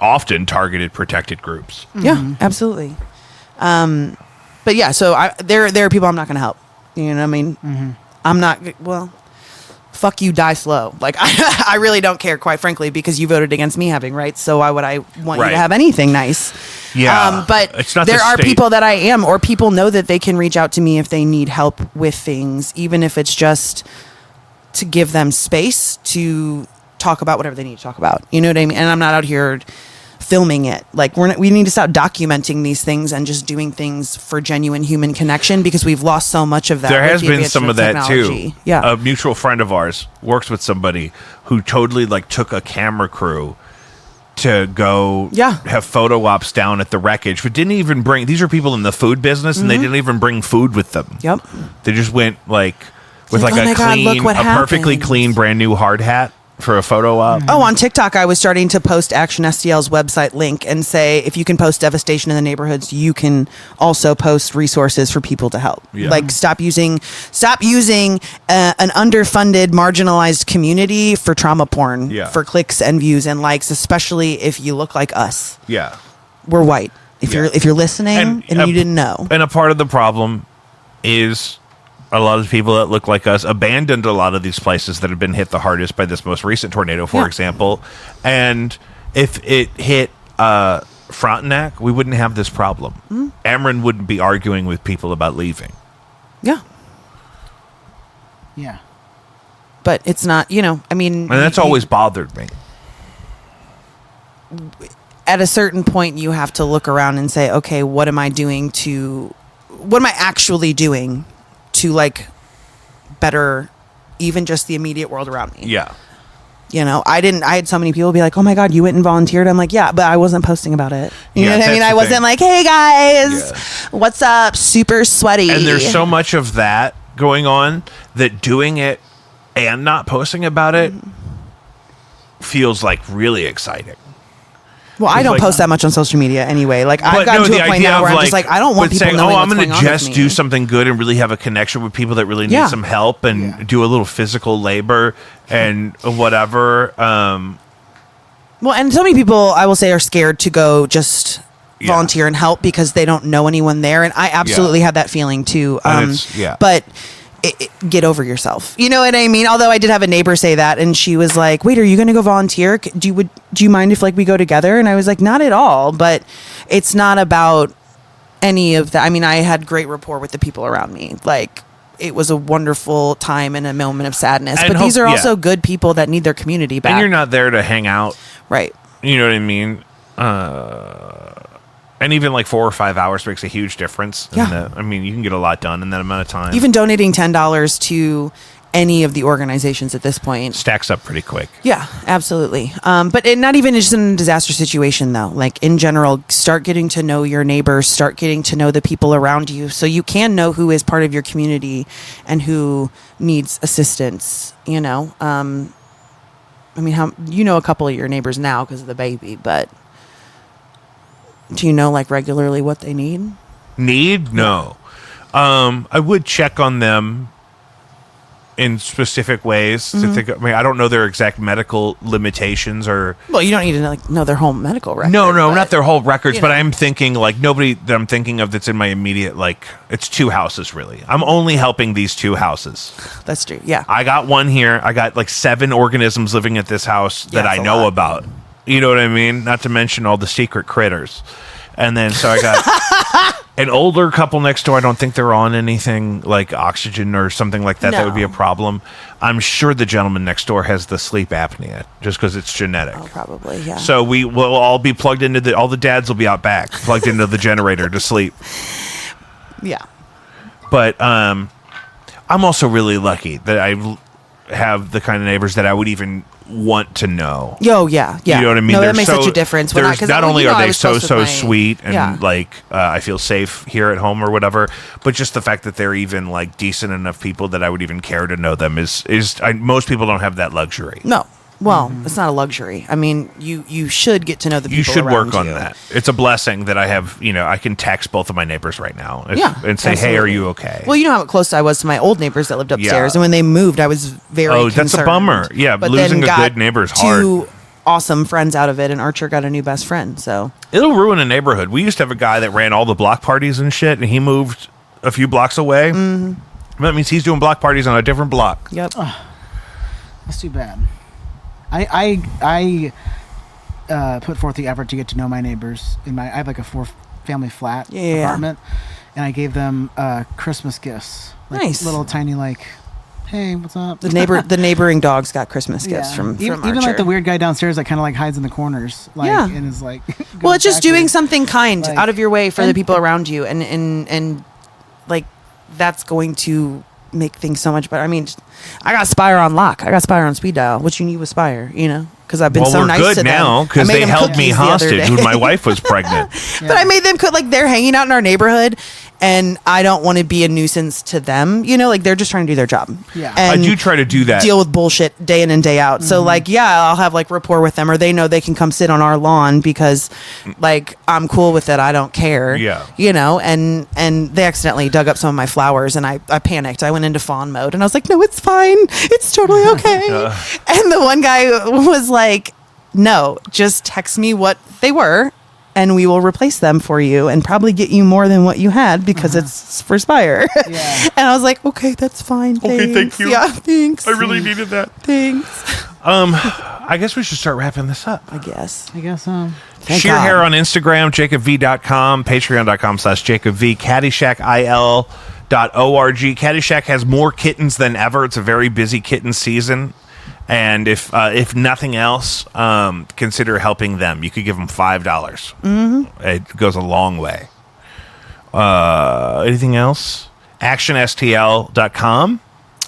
often targeted protected groups. Yeah, absolutely. But yeah, so there are people I'm not going to help. You know what I mean? I'm not. Well, fuck you, die slow. Like I really don't care, quite frankly, because you voted against me having rights. So why would I want you to have anything nice? Yeah, but it's not there the are state. people that I am, or people know that they can reach out to me if they need help with things, even if it's just to give them space to talk about whatever they need to talk about. You know what I mean? And I'm not out here filming it. Like we need to stop documenting these things and just doing things for genuine human connection, because we've lost so much of that. There with has the been some advancement of that technology. too. Yeah. A mutual friend of ours works with somebody who totally like took a camera crew to go have photo ops down at the wreckage, but didn't even bring. These are people in the food business, and they didn't even bring food with them. Yep. They just went like with like oh my a God, look clean, what a perfectly happened. clean, brand new hard hat for a photo op. Oh, on TikTok, I was starting to post Action STL's website link and say, if you can post devastation in the neighborhoods, you can also post resources for people to help. Yeah. Like stop using an underfunded, marginalized community for trauma porn, for clicks and views and likes, especially if you look like us. Yeah, we're white. If you're listening and you didn't know, and a part of the problem is a lot of people that look like us abandoned a lot of these places that have been hit the hardest by this most recent tornado, for example. And if it hit Frontenac, we wouldn't have this problem. Ameren wouldn't be arguing with people about leaving. Yeah. Yeah. But it's not, I mean. And that's always bothered me. At a certain point, you have to look around and say, okay, what am I actually doing to like better even just the immediate world around me? Yeah. I had so many people be like, oh my God, you went and volunteered. I'm like, yeah, but I wasn't posting about it. You know what I mean? I wasn't like, hey guys, what's up? Super sweaty. And there's so much of that going on that doing it and not posting about it feels like really exciting. Well, I don't post that much on social media anyway. Like, I've gotten to a point now where I'm just like, I don't want people knowing I'm what's going going to on just with do me. something good and really have a connection with people that really need some help and do a little physical labor and whatever. Well, and so many people, I will say, are scared to go just volunteer and help because they don't know anyone there. And I absolutely have that feeling too. But get over yourself. You know what I mean? Although I did have a neighbor say that, and she was like, wait, are you going to go volunteer? Do you mind if like we go together? And I was like, not at all, but it's not about any of that. I mean, I had great rapport with the people around me. Like, it was a wonderful time and a moment of sadness, but these are also good people that need their community back. And you're not there to hang out. Right. You know what I mean? And even like 4 or 5 hours makes a huge difference. Yeah. I mean, you can get a lot done in that amount of time. Even donating $10 to any of the organizations at this point stacks up pretty quick. Yeah, absolutely. But not even just in a disaster situation, though. Like, in general, start getting to know your neighbors, start getting to know the people around you, so you can know who is part of your community and who needs assistance. I mean, a couple of your neighbors now because of the baby, but do you know, like, regularly what they need? No. I would check on them in specific ways. To think, I mean, I don't know their exact medical limitations or. Well, you don't need to know their whole medical record. No, not their whole records. But I'm thinking like nobody that I'm thinking of that's in my immediate it's 2 houses really. I'm only helping these 2 houses. That's true. Yeah. I got one here. I got like 7 organisms living at this house that I know about. You know what I mean? Not to mention all the secret critters. And then so I got an older couple next door. I don't think they're on anything like oxygen or something like that. No. That would be a problem. I'm sure the gentleman next door has the sleep apnea just because it's genetic. Oh, probably, yeah. So we will all be plugged into all the dads will be out back, plugged into the generator to sleep. Yeah. But I'm also really lucky that have the kind of neighbors that I would even want to know. Oh yeah. You know what I mean? No, They're that makes such a difference. There's, not only are they so sweet and Yeah. like I feel safe here at home or whatever, but just the fact that they're even like decent enough people that I would even care to know them is most people don't have that luxury. No. Well, it's not a luxury. I mean, you should get to know the people You should around work on you. that. It's a blessing that I have, I can text both of my neighbors right now and say, hey, are absolutely. you okay? Well, you know how close I was to my old neighbors that lived upstairs, Yeah. and when they moved, I was very Oh, that's a concerned. bummer. Yeah, but losing then a got good neighbor is hard. two awesome friends out of it, and Archer got a new best friend. So It'll ruin a neighborhood. We used to have a guy that ran all the block parties and shit, and he moved a few blocks away. Mm-hmm. That means he's doing block parties on a different block. yep. That's too bad. I put forth the effort to get to know my neighbors. I have like a 4-family flat Yeah. apartment, and I gave them Christmas gifts. Like Nice. little tiny hey, what's up? The neighboring dogs got Christmas gifts from even Archer. like the weird guy downstairs that kind of like hides in the corners, Yeah. and is like. Well, goes it's just doing backwards. something kind Like- out of your way for the and- people around you, and like that's going to make things so much better. I mean, I got Spire on lock. I got Spire on speed dial. What you need with Spire, because I've been Well, so we're nice good to them. now I because made they them held me cookies the other hostage day. when my wife was pregnant. But I made them cook, like they're hanging out in our neighborhood, and I don't want to be a nuisance to them. Like they're just trying to do their job. Yeah. I and do try to do that. deal with bullshit day in and day out. So like, yeah, I'll have like rapport with them, or they know they can come sit on our lawn because like I'm cool with it. I don't care. Yeah. And they accidentally dug up some of my flowers, and I panicked. I went into fawn mode, and I was like, no, it's fine. It's totally okay. And the one guy was like, no, just text me what they were, and we will replace them for you and probably get you more than what you had because it's for Spire. Yeah. And I was like, okay, that's fine. Okay, thank thanks. you. Yeah, thanks. I really needed that. Thanks. I guess we should start wrapping this up. I guess. I guess so. Thank Sheer God. Hair on Instagram, jacobv.com, patreon.com/jacobv, caddyshackil.org. Caddyshack has more kittens than ever. It's a very busy kitten season. And if nothing else, consider helping them. You could give them $5. Mm-hmm. It goes a long way. Anything else? ActionSTL.com.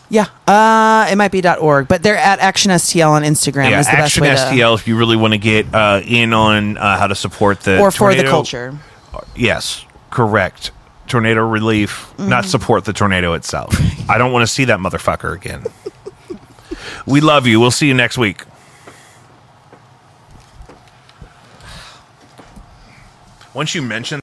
Yeah. It might be .org, but they're at ActionSTL on Instagram is the best way to... ActionSTL if you really want to get in on how to support the Or for the tornado. culture. Yes, correct. Tornado relief, not support the tornado itself. I don't want to see that motherfucker again. We love you. We'll see you next week. Once you mention